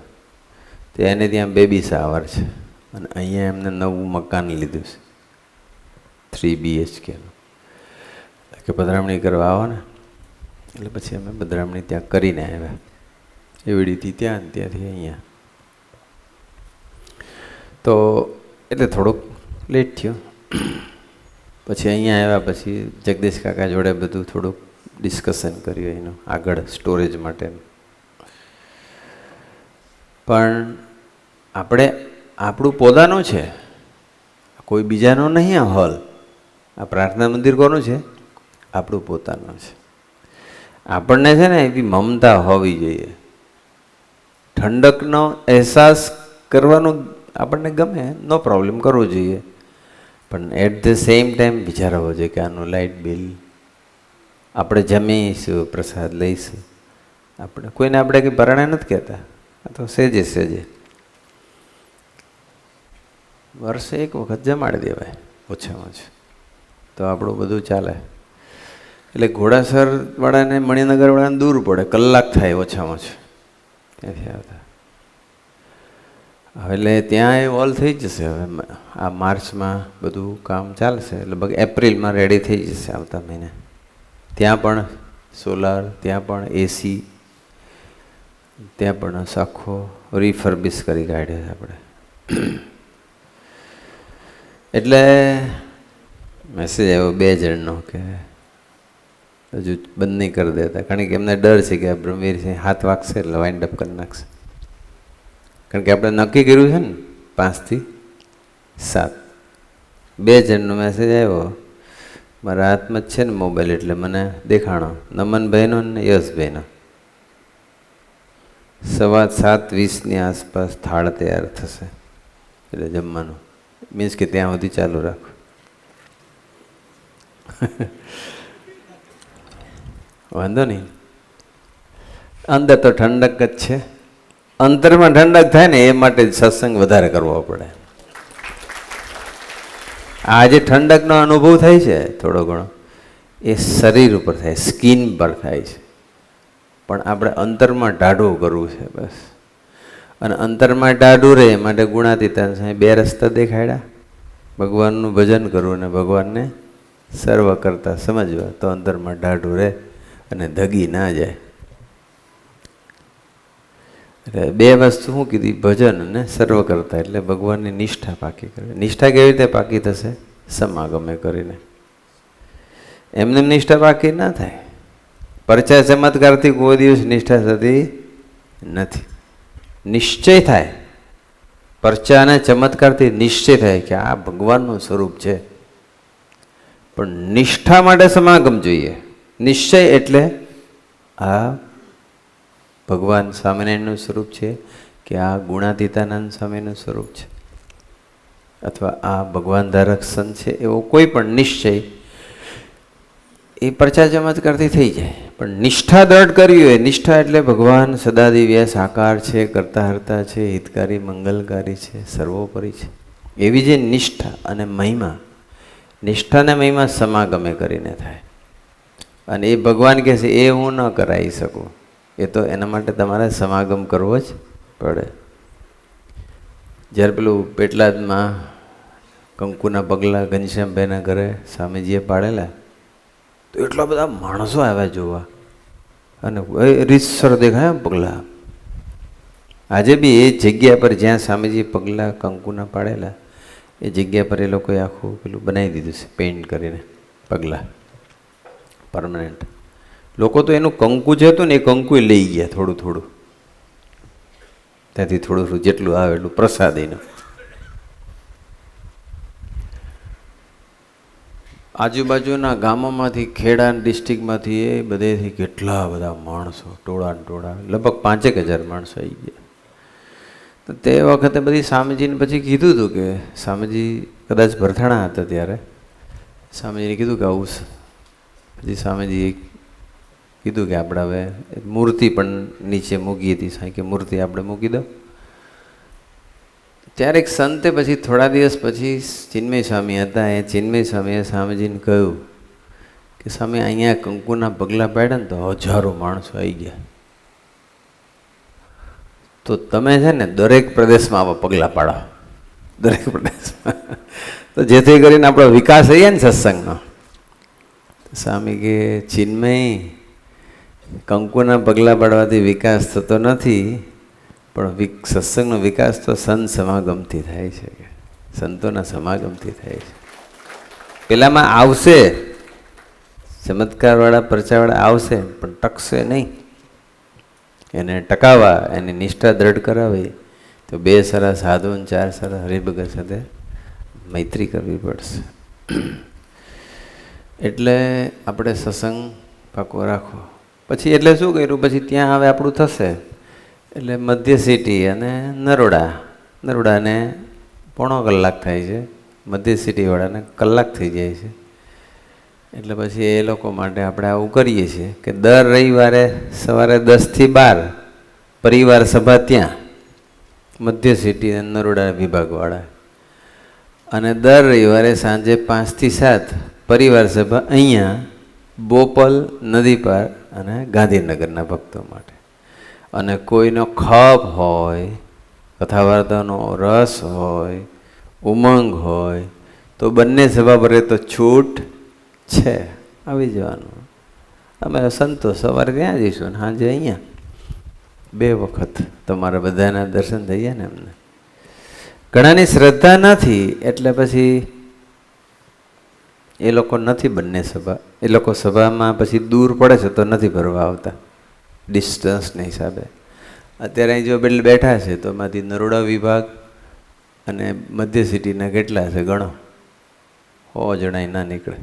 તો એને ત્યાં બેબી શાવર છે અને અહીંયા એમને નવું મકાન લીધું છે 3 BHK કે પધરામણી કરવા આવો ને, એટલે પછી અમે પધરામણી ત્યાં કરીને આવ્યા. એવડીથી ત્યાં ત્યાંથી અહીંયા. તો એટલે થોડુંક લેટ થયો. પછી અહીંયા આવ્યા પછી જગદીશ કાકા જોડે બધું થોડુંક ડિસ્કશન કર્યું એનું આગળ સ્ટોરેજ માટેનું. પણ આપણે આપણું પોતાનું છે, કોઈ બીજાનો નહીં. આ હોલ, આ પ્રાર્થના મંદિર કોનું છે? આપણું પોતાનું છે. આપણને છે ને એવી મમતા હોવી જોઈએ, ઠંડકનો અહેસાસ કરવાનું આપણને ગમે, નો પ્રોબ્લેમ, કરવો જોઈએ. પણ એટ ધ સેમ ટાઈમ વિચારવો જોઈએ કે આનું લાઇટ બિલ, આપણે જમીશું, પ્રસાદ લઈશું, કોઈને આપણે કંઈ ભરણે નથી કહેતા. આ તો સેજે સેજે વર્ષે એક વખત જમાડી દેવાય ઓછામાં ઓછું, તો આપણું બધું ચાલે. એટલે ઘોડાસર વાળાને મણિનગર વાળાને દૂર પડે, કલાક થાય ઓછામાં ઓછું ત્યાંથી આવતા. હવે એટલે ત્યાં એ ઓલ થઈ જશે. હવે આ માર્ચમાં બધું કામ ચાલશે, લગભગ એપ્રિલમાં રેડી થઈ જશે આવતા મહિને. ત્યાં પણ સોલાર, ત્યાં પણ એસી, ત્યાં પણ આખો રિફર્બિશ કરી કાઢ્યો છે આપણે. એટલે મેસેજ આવ્યો 2 જણનો કે હજુ બંધ નહીં કરી દેતા, કારણ કે એમને ડર છે કે બ્રહ્મવીરસિંહ હાથ વાગશે એટલે વાઇન્ડ અપ કરી નાખશે. કારણ કે આપણે નક્કી કર્યું છે ને 5 થી 7. 2 જણનો મેસેજ આવ્યો, મારા હાથમાં જ છે ને મોબાઈલ, એટલે મને દેખાણો, નમનભાઈનો ને યશભાઈનો. 7:20 આસપાસ થાળ તૈયાર થશે, એટલે જમવાનું, મીન્સ કે ત્યાં સુધી ચાલુ રાખો. વાંધો નહીં, અંદર તો ઠંડક જ છે. અંતરમાં ઠંડક થાય ને એ માટે સત્સંગ વધારે કરવો પડે. આજે ઠંડકનો અનુભવ થાય છે થોડો ઘણો, એ શરીર ઉપર થાય, સ્કિન પર થાય છે. પણ આપણે અંતરમાં ટાઢું કરવું છે બસ. અને અંતરમાં ટાઢું રહે માટે ગુણાતીતાન સાહેબ 2 રસ્તા દેખાડ્યા, ભગવાનનું ભજન કરવું અને ભગવાનને સર્વ કરતા સમજવા, તો અંતરમાં ટાઢું રહે અને ધગી ના જાય. એટલે 2 વસ્તુ શું કીધી? ભજન અને સર્વ કરતા, એટલે ભગવાનની નિષ્ઠા પાકી કરે. નિષ્ઠા કેવી રીતે પાકી થશે? સમાગમે કરીને. એમને નિષ્ઠા પાકી ના થાય. પરચા ચમત્કારથી કોઈ દિવસ નિષ્ઠા થતી નથી. નિશ્ચય થાય, પરચા અને ચમત્કારથી નિશ્ચય થાય કે આ ભગવાનનું સ્વરૂપ છે. પણ નિષ્ઠા માટે સમાગમ જોઈએ. નિશ્ચય એટલે આ ભગવાન સ્વામિનારાયણનું સ્વરૂપ છે, કે આ ગુણાતીતાનંદ સ્વામીનું સ્વરૂપ છે, અથવા આ ભગવાન ધારક સંત છે, એવો કોઈ પણ નિશ્ચય એ પરચા ચમત્કારથી થઈ જાય. પણ નિષ્ઠા દ્રઢ કરવી હોય, નિષ્ઠા એટલે ભગવાન સદાદિવ્ય સાકાર છે, કરતા હરતા છે, હિતકારી મંગલકારી છે, સર્વોપરી છે, એવી જે નિષ્ઠા અને મહિમા, નિષ્ઠા અને મહિમા સમાગમે કરીને થાય. અને એ ભગવાન કહે છે એ હું ન કરાવી શકું, એ તો એના માટે તમારે સમાગમ કરવો જ પડે. જ્યારે પેલું પેટલાદમાં કંકુના પગલાં ઘનશ્યામભાઈના ઘરે સ્વામીજીએ પાડેલા, તો એટલા બધા માણસો આવ્યા જોવા, અને રીતસર દેખાય પગલાં. આજે બી એ જગ્યા પર જ્યાં સ્વામીજીએ પગલાં કંકુના પાડેલા, એ જગ્યા પર એ લોકોએ આખું પેલું બનાવી દીધું છે, પેઇન્ટ કરીને પગલાં પરમનન્ટ. લોકો તો એનું કંકુ જે હતું ને એ કંકુ લઈ ગયા થોડું થોડું, ત્યાંથી થોડું થોડું જેટલું આવે એટલું પ્રસાદીનું. આજુબાજુના ગામોમાંથી, ખેડા ડિસ્ટ્રિક્ટમાંથી, એ બધેથી કેટલા બધા માણસો, ટોળા ટોળા, લગભગ 5,000 માણસો આવી ગયા. તો તે વખતે બધી સ્વામીજીને પછી કીધું હતું કે, સ્વામીજી કદાચ ભરથાણા હતા ત્યારે, સ્વામીજીને કીધું કે આવું. પછી સ્વામીજીએ કીધું કે આપણે હવે મૂર્તિ પણ નીચે મૂકી હતી, સાંઈ કે મૂર્તિ આપણે મૂકી દો. ત્યારે એક સંતે પછી થોડા દિવસ પછી ચિન્મય સ્વામી હતા, એ ચિન્મય સ્વામીએ સ્વામીજીને કહ્યું કે સ્વામી અહીંયા કંકુના પગલાં પાડ્યા ને તો 1000 માણસો આવી ગયા. તો તમે છે ને દરેક પ્રદેશમાં આવા પગલાં પાડો, દરેક પ્રદેશમાં, તો જેથી કરીને આપણો વિકાસ થઈએ ને સત્સંગનો. સ્વામી કે ચિન્મય, કંકુના પગલાં પાડવાથી વિકાસ થતો નથી, પણ સત્સંગનો વિકાસ તો સંત સમાગમથી થાય છે, સંતોના સમાગમથી થાય છે. પેલામાં આવશે, ચમત્કારવાળા પરચાવાળા આવશે, પણ ટકશે નહીં. એને ટકાવવા, એની નિષ્ઠા દ્રઢ કરાવી તો 2 સારા સાધુ અને 4 સારા હરિભગત સાથે મૈત્રી કરવી પડશે. એટલે આપણે સત્સંગ પાકો રાખવો. પછી એટલે શું કર્યું, પછી ત્યાં હવે આપણું થશે એટલે મધ્ય સિટી અને નરોડાને 1.5 કલાક થાય છે, મધ્ય સિટીવાળાને કલાક થઈ જાય છે. એટલે પછી એ લોકો માટે આપણે આવું કરીએ છીએ કે દર રવિવારે સવારે 10 થી 12 પરિવાર સભા ત્યાં મધ્ય સિટી અને નરોડા વિભાગવાળા, અને દર રવિવારે સાંજે 5 થી 7 પરિવાર સભા અહીંયા બોપલ નદી પાર અને ગાંધીનગરના ભક્તો માટે. અને કોઈનો ખપ હોય, કથા રસ હોય, ઉમંગ હોય તો બંને સભા ભરે તો છૂટ છે, આવી જવાનું. અમે સંતો સવારે ત્યાં જઈશું ને સાંજે અહીંયા, 2 વખત તમારા બધાના દર્શન થઈ ગયા ને. એમને ઘણાની શ્રદ્ધા નથી એટલે પછી એ લોકો નથી બંને સભા, એ લોકો સભામાં પછી દૂર પડે છે તો નથી ભરવા આવતા ડિસ્ટન્સના હિસાબે. અત્યારે અહીં જો બેઠા છે તો એમાંથી નરોડા વિભાગ અને મધ્ય સિટીના કેટલા છે ગણો, 100 જણા ના નીકળે.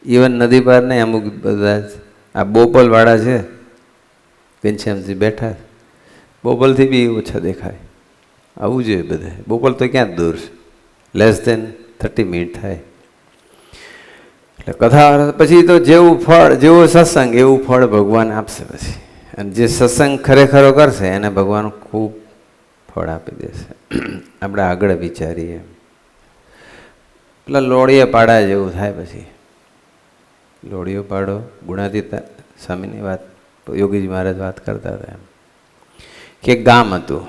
ઇવન નદી પાર નહીં, અમુક બધા આ બોપલવાળા છે ઘનશ્યામથી બેઠા, બોપલથી બી ઓછા દેખાય. આવવું જોઈએ બધે. બોપલ તો ક્યાં જ દૂર છે, લેસ દેન 30 મિનિટ થાય. એટલે કથા પછી તો જેવું ફળ, જેવો સત્સંગ એવું ફળ ભગવાન આપશે પછી. અને જે સત્સંગ ખરેખરો કરશે એને ભગવાન ખૂબ ફળ આપી દેશે. આપણે આગળ વિચારીએ. પેલા લોળીએ પાડા જેવું થાય પછી. લોળીઓ પાડો, ગુણાતીત સ્વામીની વાત, યોગીજી મહારાજ વાત કરતા હતા એમ કે ગામ હતું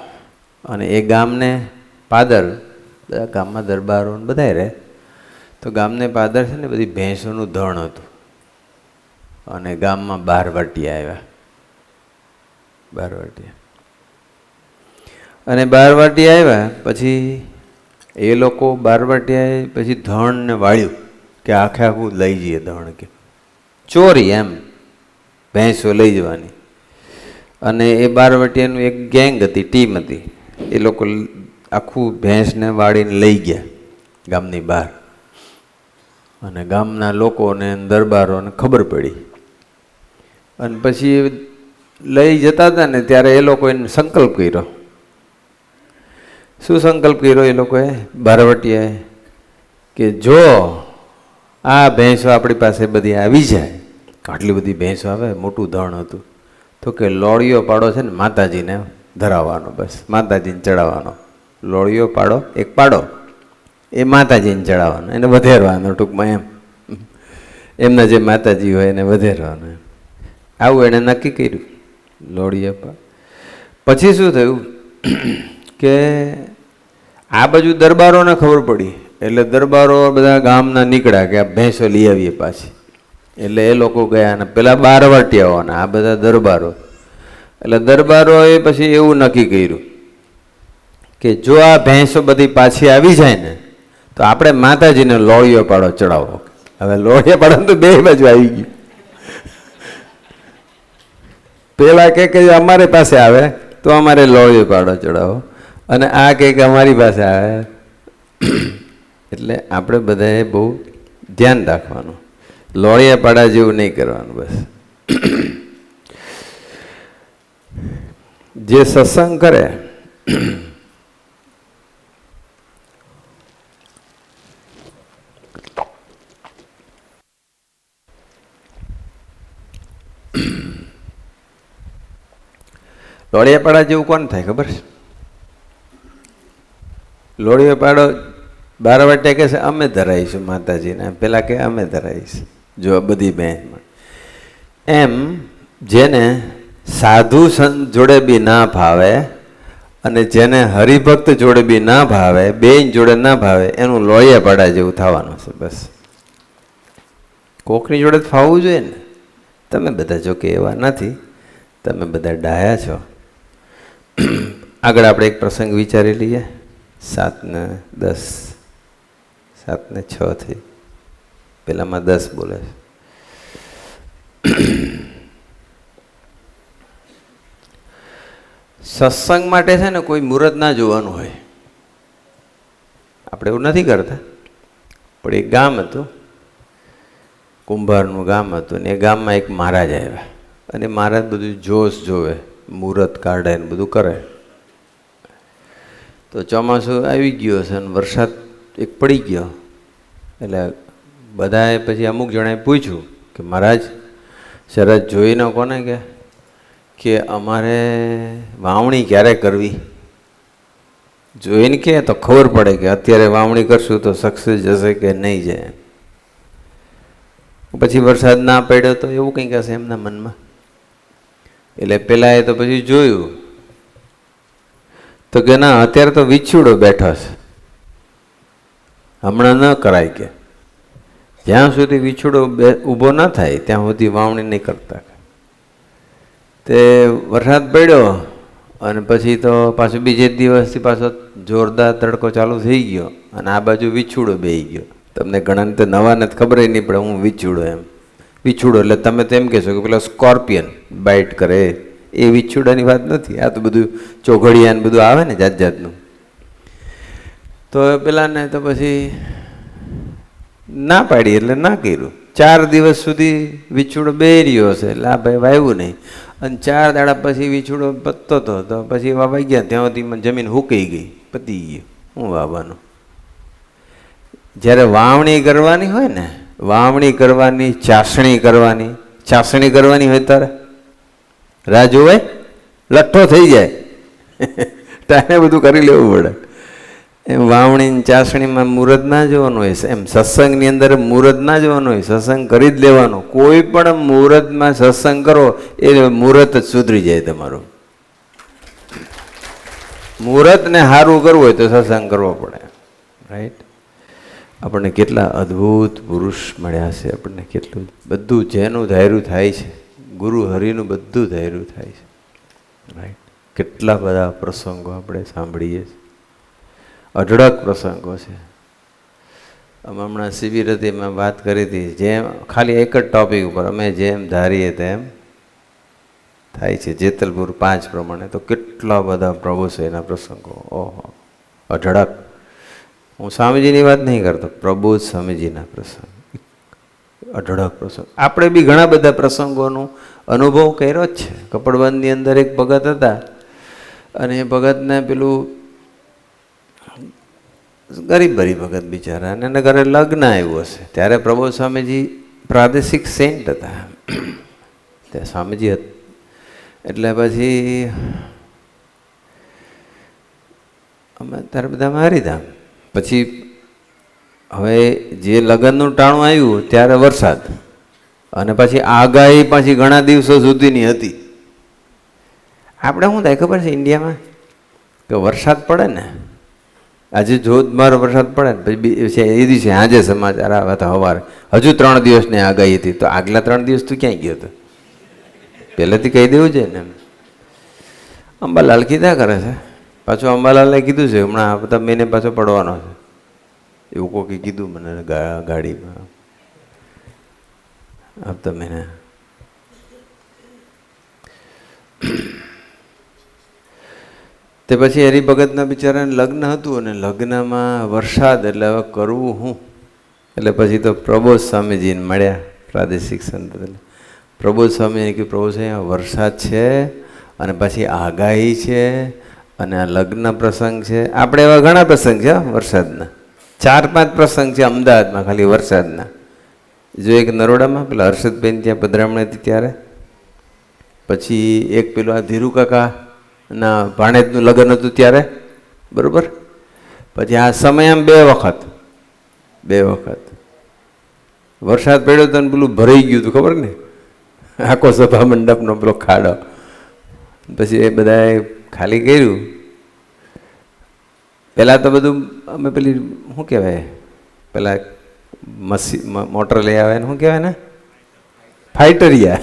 અને એ ગામને પાદર, બધા ગામમાં દરબારો બધા રહે, તો ગામને પાદર છે ને બધી ભેંસોનું ધણ હતું. અને ગામમાં 12 વાટિયા આવ્યા, 12 વાટિયા. અને 12 વાટિયા આવ્યા પછી એ લોકો 12 વાટિયાએ પછી ધણને વાળ્યું કે આખે આખું લઈ જઈએ ધણ, કે ચોરી એમ ભેંસો લઈ જવાની. અને એ 12 વાટિયાનું એક ગેંગ હતી, ટીમ હતી, એ લોકો આખું ભેંસને વાળીને લઈ ગયા ગામની બહાર. અને ગામના લોકોને દરબારોને ખબર પડી. અને પછી લઈ જતા હતા ને ત્યારે એ લોકોએ સંકલ્પ કર્યો. શું સંકલ્પ કર્યો એ લોકોએ, 12 વાટિયાએ, કે જો આ ભેંસો આપણી પાસે બધી આવી જાય, આટલી બધી ભેંસો આવે, મોટું ધણ હતું, તો કે લોળીઓ પાડો છે ને માતાજીને ધરાવવાનો, બસ માતાજીને ચડાવવાનો. લોળીઓ પાડો, એક પાડો એ માતાજીને ચડાવવાનો, એને વધેરવાનો, ટૂંકમાં એમ એમના જે માતાજી હોય એને વધેરવાનો એમ. આવું એણે નક્કી કર્યું લોળીઓ પા. પછી શું થયું કે આ બાજુ દરબારોને ખબર પડી, એટલે દરબારો બધા ગામના નીકળ્યા કે આ ભેંસો લઈ આવીએ પાછી. એટલે એ લોકો ગયા અને પેલા 12 વાટિયાઓના આ બધા દરબારો, એટલે દરબારોએ પછી એવું નક્કી કર્યું કે જો આ ભેંસો બધી પાછી આવી જાય ને તો આપણે માતાજીને લોળીઓ પાડો ચડાવો. હવે લોળીઓ પાડો તો 2 બાજુ આવી ગયું. પેલા કે અમારી પાસે આવે તો અમારે લોળીઓ પાડો ચડાવો, અને આ કે અમારી પાસે આવે. એટલે આપણે બધાએ બહુ ધ્યાન રાખવાનું, લોળિયા પાડા જેવું નહીં કરવાનું. બસ જે સત્સંગ કરે લોળિયા પાડા જેવું કોણ થાય ખબર છે? લોળિયો પાડો 12 વાટિયા કહે છે અમે ધરાવીશું માતાજીને, પેલા કે અમે ધરાવીશું, જો બધી બહેનમાં એમ જેને સાધુ સંત જોડે બી ના ભાવે અને જેને હરિભક્ત જોડે બી ના ભાવે, બેન જોડે ના ભાવે, એનું લોહીએ પાડા જેવું થવાનું છે. બસ કોકની જોડે ફાવવું જોઈએ ને. તમે બધા જો કે એવા નથી, તમે બધા ડાયા છો. આગળ આપણે એક પ્રસંગ વિચારી લઈએ. 7:10, 7:06 થઈ. પેલામાં 10 બોલે છે. સત્સંગ માટે છે ને કોઈ મુહૂર્ત ના જોવાનું હોય. આપણે એવું નથી કરતા, પણ એક ગામ હતું, કુંભારનું ગામ હતું, ને એ ગામમાં એક મહારાજ આવ્યા. અને મહારાજ બધું જોશ જોવે, મુહૂર્ત કાઢે ને બધું કરે. તો ચોમાસું આવી ગયો છે અને વરસાદ એક પડી ગયો. એટલે બધાએ પછી અમુક જણાએ પૂછ્યું કે મહારાજ શરત જોઈને કોને કે અમારે વાવણી ક્યારે કરવી, જોઈને કે તો ખબર પડે કે અત્યારે વાવણી કરશું તો સક્સેસ જશે કે નહીં જાય. પછી વરસાદ ના પડ્યો તો એવું કંઈક હશે એમના મનમાં. એટલે પેલા એ તો પછી જોયું તો કે ના, અત્યારે તો વિછુડો બેઠો છે, હમણાં ન કરાય. કે જ્યાં સુધી વિછુડો ઊભો ના થાય ત્યાં સુધી વાવણી નહીં કરતા. તે વરસાદ પડ્યો અને પછી તો પાછું બીજે દિવસથી પાછો જોરદાર તડકો ચાલુ થઈ ગયો અને આ બાજુ વિછુડો બેહી ગયો. તમને ઘણાને તો નવા નથી ખબર નહીં પડે હું વિછુડો એમ. વિછુડો એટલે તમે તો એમ કહેશો કે પેલો સ્કોર્પિયન બાઇટ કરે, એ વિછુડાની વાત નથી. આ તો બધું ચોઘડિયા ને બધું આવે ને જાત જાતનું. તો પેલાને તો પછી ના પાડી એટલે ના કર્યું. 4 દિવસ સુધી વિછુડો બેહી રહ્યો હશે એટલે આ ભાઈ વાવ્યું નહીં. અને 4 દાડા પછી વિછુડો પતતો હતો તો પછી વાવાઈ ગયા, ત્યાં સુધી જમીન હુકાઈ ગઈ, પતી ગયું. હું વાવવાનું? જ્યારે વાવણી કરવાની હોય ને, વાવણી કરવાની, ચાસણી કરવાની, ચાસણી કરવાની હોય ત્યારે રાહ જોવાય, લઠ્ઠો થઈ જાય તારે બધું કરી લેવું પડે. એમ વાવણી ચાસણીમાં મુહૂર્ત ના જોવાનું હોય, એમ સત્સંગની અંદર મુહૂર્ત ના જોવાનું હોય, સત્સંગ કરી જ લેવાનો. કોઈ પણ મુહૂર્તમાં સત્સંગ કરો એ મુહૂર્ત જ સુધરી જાય તમારું. મુહૂર્તને સારું કરવું હોય તો સત્સંગ કરવો પડે. રાઈટ? આપણને કેટલા અદ્ભુત પુરુષ મળ્યા છે, આપણને કેટલું બધું જેનું ધાર્યું થાય છે, ગુરુ હરિનું બધું ધાર્યું થાય છે. રાઈટ? કેટલા બધા પ્રસંગો આપણે સાંભળીએ છીએ, અઢળક પ્રસંગો છે. અમે હમણાં શિબિર હતી, મેં વાત કરી હતી, જેમ ખાલી એક જ ટોપિક ઉપર અમે જેમ ધારીએ તેમ થાય છે. જેતલપુર 5 પ્રમાણે તો કેટલા બધા પ્રભુ છે એના પ્રસંગો. ઓહો, અઢળક. હું સ્વામીજીની વાત નહીં કરતો, પ્રબોધ સ્વામીજીના પ્રસંગ, અઢળક પ્રસંગ. આપણે બી ઘણા બધા પ્રસંગોનો અનુભવ કર્યો જ છે. કપડવંદની અંદર એક ભગત હતા અને એ ભગતને પેલું ગરીબ ભગત બિચારા, અને એના ઘરે લગ્ન આવ્યું હશે. ત્યારે પ્રબોધ સ્વામીજી પ્રાદેશિક સેન્ટ હતા, ત્યાં સ્વામીજી હતા. એટલે પછી અમે ત્યારે બધા મારી ધામ. પછી હવે જે લગ્નનું ટાણું આવ્યું ત્યારે વરસાદ, અને પછી આગાહી પાછી ઘણા દિવસો સુધીની હતી. આપણે શું થાય ખબર છે ઇન્ડિયામાં, કે વરસાદ પડે ને, આજે જોધમાર વરસાદ પડે ને પછી એ દિવસે આજે સમાચાર આવ્યા હતા સવારે હજુ 3 દિવસની આગાહી હતી. તો આગલા 3 દિવસ તું ક્યાંય ગયો હતો? પહેલેથી કહી દેવું છે ને. અંબાલાલ કીધા કરે છે, પાછું અંબાલાલે કીધું છે હમણાં આવતા મહિને પાછો પડવાનો છે, એવું કોઈ કીધું મને ગાડીમાં આવતા મહિને. તે પછી હરિભગતના બિચારાને લગ્ન હતું અને લગ્નમાં વરસાદ, એટલે હવે કરવું શું? એટલે પછી તો પ્રબોધ સ્વામીજીને મળ્યા, પ્રાદેશિક સંત. પ્રબોધ સ્વામીને કહ્યું, પ્રભુ છે વરસાદ છે અને પછી આગાહી છે અને આ લગ્ન પ્રસંગ છે. આપણે એવા ઘણા પ્રસંગ છે વરસાદના, 4-5 પ્રસંગ છે અમદાવાદમાં ખાલી વરસાદના. જો એક નરોડામાં પેલા હર્ષદભાઈ ત્યાં પધરામણી હતી ત્યારે, પછી એક પેલું આ ધીરુ કાકા ના ભાણેજનું લગ્ન હતું ત્યારે, બરાબર. પછી આ સમય આમ 2 વખત વરસાદ પડ્યો તો પેલું ભરાઈ ગયું હતું, ખબર ને, આખો સભા મંડપનો પેલો ખાડો. પછી એ બધાએ ખાલી કર્યું. પહેલાં તો બધું અમે પેલી શું કહેવાય, પેલા મોટર લઈ આવે ને શું કહેવાય ને, ફાઇટરિયા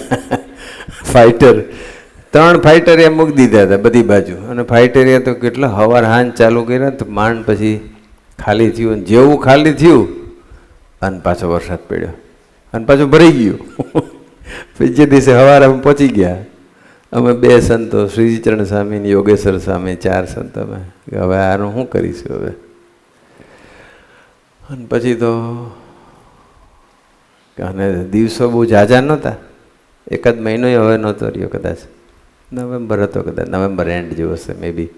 ફાઇટર 3 ફાઇટરિયા મૂકી દીધા હતા બધી બાજુ. અને ફાઇટરિયા તો કેટલા હવાર હાંજ ચાલુ કર્યા તો માંડ પછી ખાલી થયું. અને જેવું ખાલી થયું અને પાછો વરસાદ પડ્યો અને પાછું ભરાઈ ગયું. પછી જે દિવસે સવારે અમે પહોંચી ગયા, અમે 2 સંતો, શ્રીચરણ સ્વામી ને યોગેશ્વર સ્વામી, 4 સંતો. અમે હવે આનું શું કરીશું હવે. અને પછી તો અને દિવસો બહુ ઝાઝા નહોતા, 1 મહિનો હવે નહોતો રહ્યો, કદાચ નવેમ્બર હતો, કદાચ નવેમ્બર એન્ડ જેવો હશે મે બી.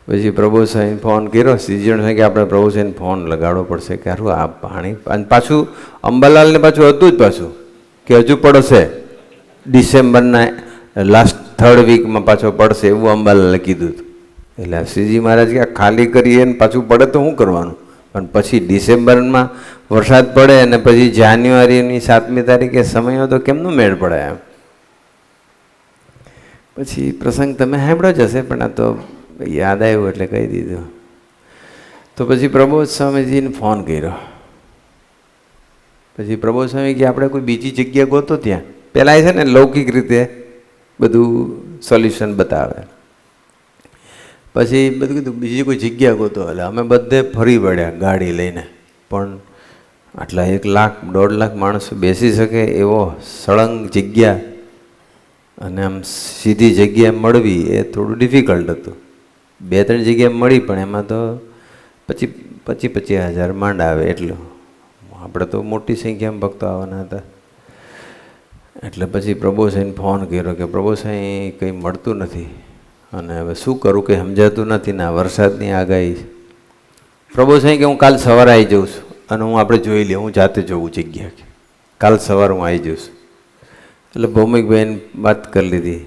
પછી પ્રભુ સાહેબ ફોન કર્યો, શ્રીચરણ સાહેબ કે આપણે પ્રભુ સાહેબ ફોન લગાડવો પડશે કે હારું આ પાણી. અને પાછું અંબાલાલને પાછું હતું જ પાછું કે હજુ પડશે, ડિસેમ્બરના લાસ્ટ 3rd વીકમાં પાછો પડશે એવું અંબાલાલે કીધું હતું. એટલે શ્રીજી મહારાજ કે ખાલી કરીએ ને પાછું પડે તો શું કરવાનું. પણ પછી ડિસેમ્બરમાં વરસાદ પડે અને પછી જાન્યુઆરીની 7મી તારીખે સમય તો કેમનું મેળ પડે એમ. પછી પ્રસંગ તમે સાંભળ્યો જ હશે, પણ આ તો યાદ આવ્યું એટલે કહી દીધું. તો પછી પ્રબોધ સ્વામીજીને ફોન કર્યો. પછી પ્રબોધ સ્વામી કે આપણે કોઈ બીજી જગ્યા ગોતો ત્યાં. પહેલાં છે ને લૌકિક રીતે બધું સોલ્યુશન બતાવે. પછી બધું કીધું બીજી કોઈ જગ્યા ગોતો. એટલે અમે બધે ફરી વળ્યા ગાડી લઈને, પણ આટલા 1 લાખ 1.5 લાખ માણસો બેસી શકે એવો સળંગ જગ્યા અને આમ સીધી જગ્યા મળવી એ થોડું ડિફિકલ્ટ હતું. 2-3 જગ્યા મળી, પણ એમાં તો 25,000 માંડ આવે એટલું. આપણે તો મોટી સંખ્યામાં ભક્તો આવવાના હતા. એટલે પછી પ્રભુ સાહેબને ફોન કર્યો કે પ્રભુ સાહેબ કંઈ મળતું નથી અને હવે શું કરું કંઈ સમજાતું નથી ને વરસાદની આગાહી. પ્રભુ સાહેબ કે હું કાલ સવારે આવી જાઉં છું અને હું આપણે જોઈ લઈએ, હું જાતે જોઉં જગ્યા કે કાલ સવારે હું આવી જાઉં છું. એટલે ભૌમિકભાઈને વાત કરી લીધી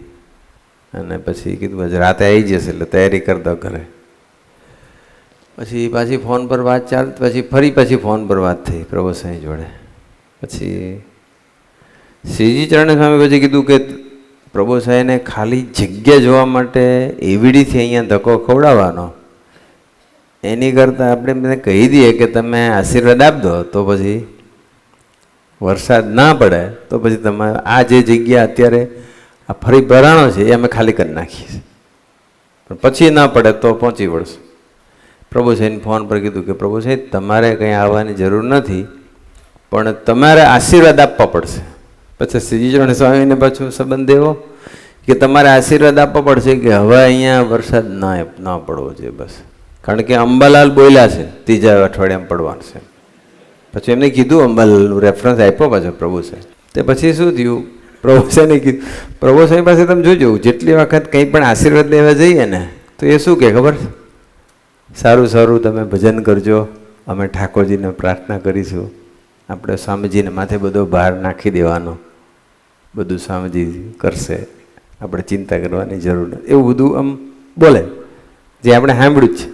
અને પછી કીધું પછી રાતે આવી જશે એટલે તૈયારી કરી દો ઘરે. પછી પાછી ફોન પર વાત ચાલતી, પછી ફોન પર વાત થઈ પ્રભુ સાંઈ જોડે. પછી શ્રીજી ચરણ સ્વામી પછી કીધું કે પ્રભુ સાંઈને ખાલી જગ્યા જોવા માટે એવીડીથી અહીંયા ધક્કો ખવડાવવાનો, એની કરતાં આપણે મને કહી દઈએ કે તમે આશીર્વાદ આપ દો તો પછી વરસાદ ના પડે તો પછી તમે આ જે જગ્યા અત્યારે આ ફરી ભરાણો છે એ અમે ખાલી કરી નાખીએ, પણ પછી ના પડે તો પહોંચી વળશું. પ્રભુ સાહેબને ફોન પર કીધું કે પ્રભુ સાહેબ તમારે કંઈ આવવાની જરૂર નથી, પણ તમારે આશીર્વાદ આપવા પડશે. પછી શ્રીચરણ સ્વામીને પાછું સંબંધ દેવો કે તમારે આશીર્વાદ આપવા પડશે કે હવે અહીંયા વરસાદ ના પડવો જોઈએ બસ. કારણ કે અંબાલાલ બોલ્યા છે 3જા અઠવાડિયામાં પડવાનું છે. પછી એમને કીધું, અંબાલાલનું રેફરન્સ આપ્યો પાછો પ્રભુ સાહેબ. તે પછી શું થયું, પ્રભુ સાહેબને કીધું, પ્રભુ સાહેબ પાસે તમે જોજો જેટલી વખત કંઈ પણ આશીર્વાદ લેવા જઈએ ને તો એ શું કહે ખબર, સારું સારું તમે ભજન કરજો, અમે ઠાકોરજીને પ્રાર્થના કરીશું, આપણે સ્વામીજીને માથે બધો ભાર નાખી દેવાનો, બધું સ્વામીજી કરશે, આપણે ચિંતા કરવાની જરૂર નથી, એવું બધું આમ બોલે જે આપણે સાંભળ્યું જ છે.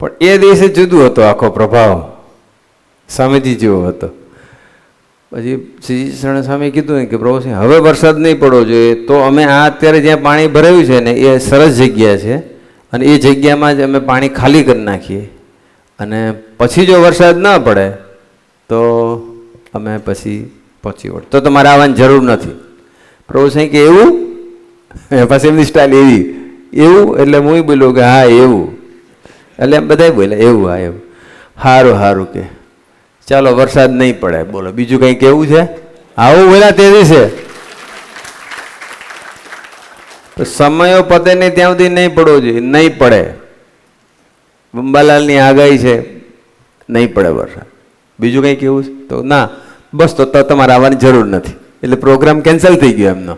પણ એ દિવસે જુદું હતો આખો પ્રભાવ, સ્વામીજી જેવો હતો. પછી શ્રીચરણ સ્વામી કીધું કે પ્રભુ સાહેબ હવે વરસાદ નહીં પડવો જોઈએ, તો અમે આ અત્યારે જ્યાં પાણી ભરાયું છે ને એ સરસ જગ્યા છે અને એ જગ્યામાં જ અમે પાણી ખાલી કરી નાખીએ અને પછી જો વરસાદ ના પડે તો અમે પછી પહોંચી વળ, તો તમારે આવવાની જરૂર નથી. પ્રભુ સાહેબ કે એવું, પછી એમની સ્ટાઇલ એવી, એવું એટલે હું બોલ્યો કે હા એવું, એટલે એમ બધા બોલ્યા એવું, હા એવું, સારું સારું કે ચાલો વરસાદ નહીં પડે, બોલો બીજું કંઈ કેવું છે, આવું બોલ્યા તે દિવસે. સમયો પતે નહીં ત્યાં સુધી નહીં પડવો જોઈએ, નહીં પડે, અંબાલાલની આગાહી છે નહીં પડે વરસાદ, બીજું કંઈ કેવું છે તો ના, બસ તો તમારે આવવાની જરૂર નથી. એટલે પ્રોગ્રામ કેન્સલ થઈ ગયો એમનો,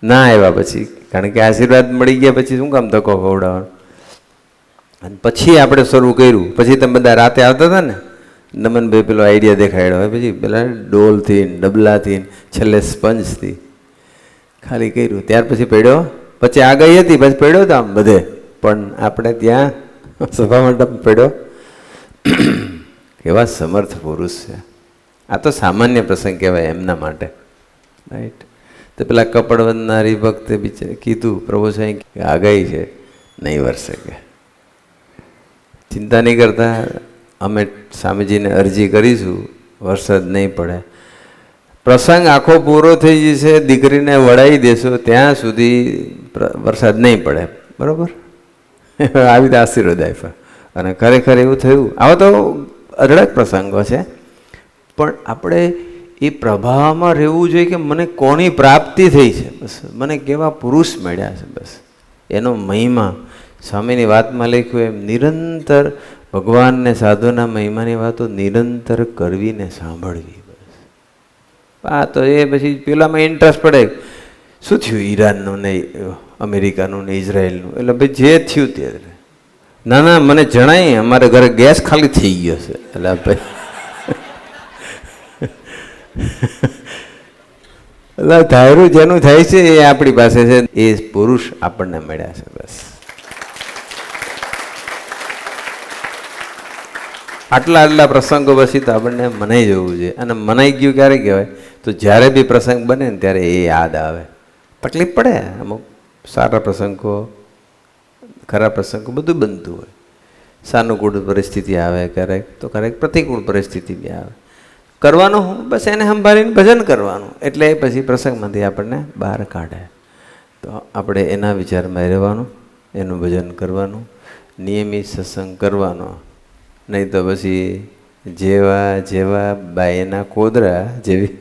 ના આવ્યા પછી, કારણ કે આશીર્વાદ મળી ગયા પછી શું કામ ધક્કો ખવડાવવાનો. અને પછી આપણે શરૂ કર્યું, પછી તમે બધા રાતે આવતા હતા ને, નમનભાઈ પેલો આઈડિયા દેખાડ્યો, પછી પેલા ડોલથી ડબલાથી છેલ્લે સ્પંજથી ખાલી કર્યું, ત્યાર પછી પડ્યો, પછી આગાહી હતી પછી પડ્યો હતો આમ બધે, પણ આપણે ત્યાં સભા મંડપ પડ્યો. કેવા સમર્થ પુરુષ છે, આ તો સામાન્ય પ્રસંગ કહેવાય એમના માટે, રાઈટ. તો પેલા કપડ વંદનારી ભક્તે બિચારે કીધું, પ્રભુ સાંઈ આગાહી છે નહીં વરસે કે ચિંતા નહીં કરતા, અમે સ્વામીજીને અરજી કરીશું, વરસાદ નહીં પડે. પ્રસંગ આખો પૂરો થઈ જશે, દીકરીને વળાવી દેશો ત્યાં સુધી વરસાદ નહીં પડે. બરાબર? આવી રીતે આશીર્વાદ આપ્યા. અને ખરેખર એવું થયું. આવા તો અઢળક પ્રસંગો છે, પણ આપણે એ પ્રભાવમાં રહેવું જોઈએ કે મને કોની પ્રાપ્તિ થઈ છે, બસ મને કેવા પુરુષ મળ્યા છે, બસ એનો મહિમા. સ્વામીની વાતમાં લખ્યું એમ નિરંતર ભગવાનને સાધુના મહિમાની વાતો નિરંતર કરવી ને સાંભળવી. બસ આ તો એ પછી પેલામાં ઇન્ટરેસ્ટ પડે, શું થયું ઈરાનનું ને અમેરિકાનું ને ઇઝરાયલનું, એટલે ભાઈ જે થયું તે. ના ના મને જણાય, અમારે ઘરે ગેસ ખાલી થઈ ગયો છે. એટલે ભાઈ એટલે ધાર્યું જેનું થાય છે એ આપણી પાસે છે, એ પુરુષ આપણને મળ્યા છે. બસ આટલા પ્રસંગો પછી તો આપણને મનાઈ જવું જોઈએ. અને મનાઈ ગયું ક્યારે કહેવાય? તો જ્યારે બી પ્રસંગ બને ને ત્યારે એ યાદ આવે. તકલીફ પડે, અમુક સારા પ્રસંગો, ખરા પ્રસંગો બધું બનતું હોય. સાનુકૂળ પરિસ્થિતિ આવે ક્યારેક, તો ક્યારેક પ્રતિકૂળ પરિસ્થિતિ બી આવે. કરવાનું હું બસ એને સંભાળીને ભજન કરવાનું, એટલે એ પછી પ્રસંગમાંથી આપણને બહાર કાઢે. તો આપણે એના વિચારમાં રહેવાનું, એનું ભજન કરવાનું, નિયમિત સત્સંગ કરવાનો. નહીં તો પછી જેવા જેવા બાયના કોદરા જેવી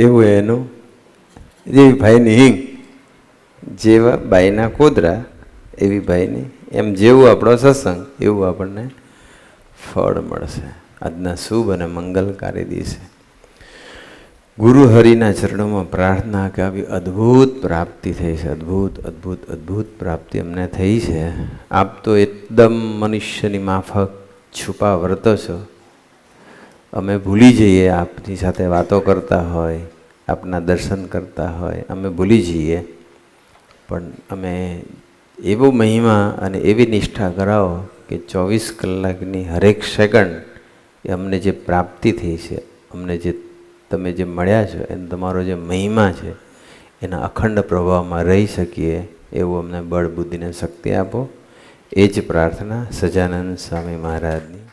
એવું એનું, જેવી ભાઈની હિંગ, જેવા બાયના કોદરા એવી ભાઈની, એમ જેવું આપણો સત્સંગ એવું આપણને ફળ મળશે. આજના શુભ અને મંગલકારી દિવસે ગુરુ હરિના ચરણોમાં પ્રાર્થના કે આવી અદ્ભુત પ્રાપ્તિ થઈ છે. અદ્ભુત અદ્ભુત અદ્ભુત પ્રાપ્તિ અમને થઈ છે. આપ તો એકદમ મનુષ્યની માફક છુપા વર્તો છો. અમે ભૂલી જઈએ, આપની સાથે વાતો કરતા હોય, આપના દર્શન કરતા હોય, અમે ભૂલી જઈએ. પણ અમે એવો મહિમા અને એવી નિષ્ઠા કરાવો કે 24 કલાકની હરેક સેકન્ડ એ અમને જે પ્રાપ્તિ થઈ છે, અમને જે તમે જે મળ્યા છો, એનો તમારો જે મહિમા છે એના અખંડ પ્રભાવમાં રહી શકીએ એવું અમને બળ બુદ્ધિને શક્તિ આપો. એ જ પ્રાર્થના સજાનંદ સ્વામી મહારાજની.